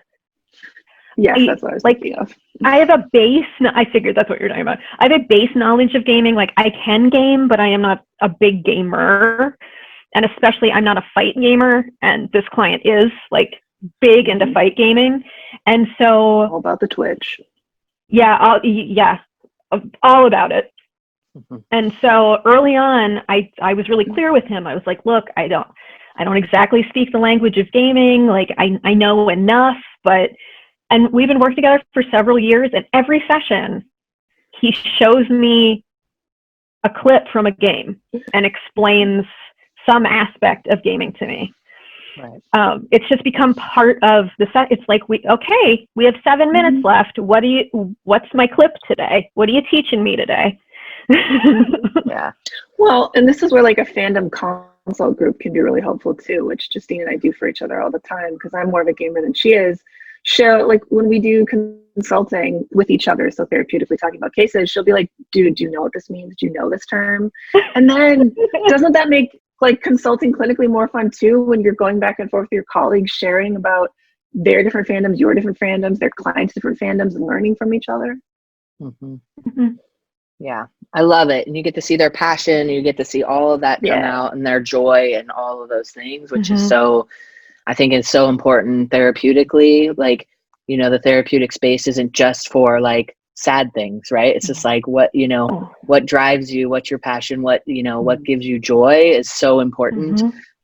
Yes, that's what I was thinking of. I have a base. I figured that's what you're talking about. I have a base knowledge of gaming. Like, I can game, but I am not a big gamer, and especially I'm not a fight gamer. And this client is, like, big into fight gaming, and so all about the Twitch. Yeah, all about it. And so early on, I was really clear with him. I was like, look, I don't exactly speak the language of gaming. Like, I know enough, and we've been working together for several years, and every session he shows me a clip from a game and explains some aspect of gaming to me. Right. It's just become part of the set. It's like, we have 7 minutes left. What's my clip today? What are you teaching me today? Yeah. Well, and this is where like a fandom consult group can be really helpful too, which Justine and I do for each other all the time because I'm more of a gamer than she is. Show like when we do consulting with each other, so therapeutically talking about cases, she'll be like, dude, do you know what this means? Do you know this term? And then doesn't that make like consulting clinically more fun too when you're going back and forth with your colleagues sharing about their different fandoms, your different fandoms, their clients' different fandoms, and learning from each other? Mm-hmm. Mm-hmm. Yeah, I love it. And you get to see their passion, you get to see all of that come out and their joy and all of those things, which is so, I think it's so important therapeutically. Like, you know, the therapeutic space isn't just for like sad things, right? It's just like what, you know, what drives you, what's your passion, what, you know, what gives you joy is so important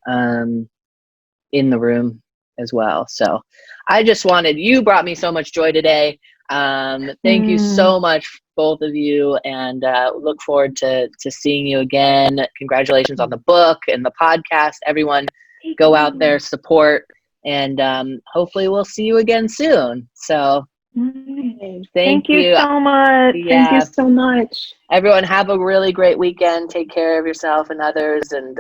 in the room as well. So I just wanted, you brought me so much joy today. Thank you so much, both of you, and look forward to seeing you again. Congratulations on the book and the podcast. Everyone go out there, support, and hopefully we'll see you again soon. So thank you so much. Yeah. Thank you so much. Everyone have a really great weekend. Take care of yourself and others. And,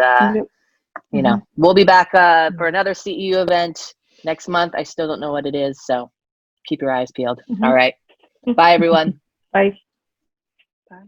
you know, we'll be back for another CEU event next month. I still don't know what it is, so keep your eyes peeled. All right. Bye, everyone. Bye. Bye.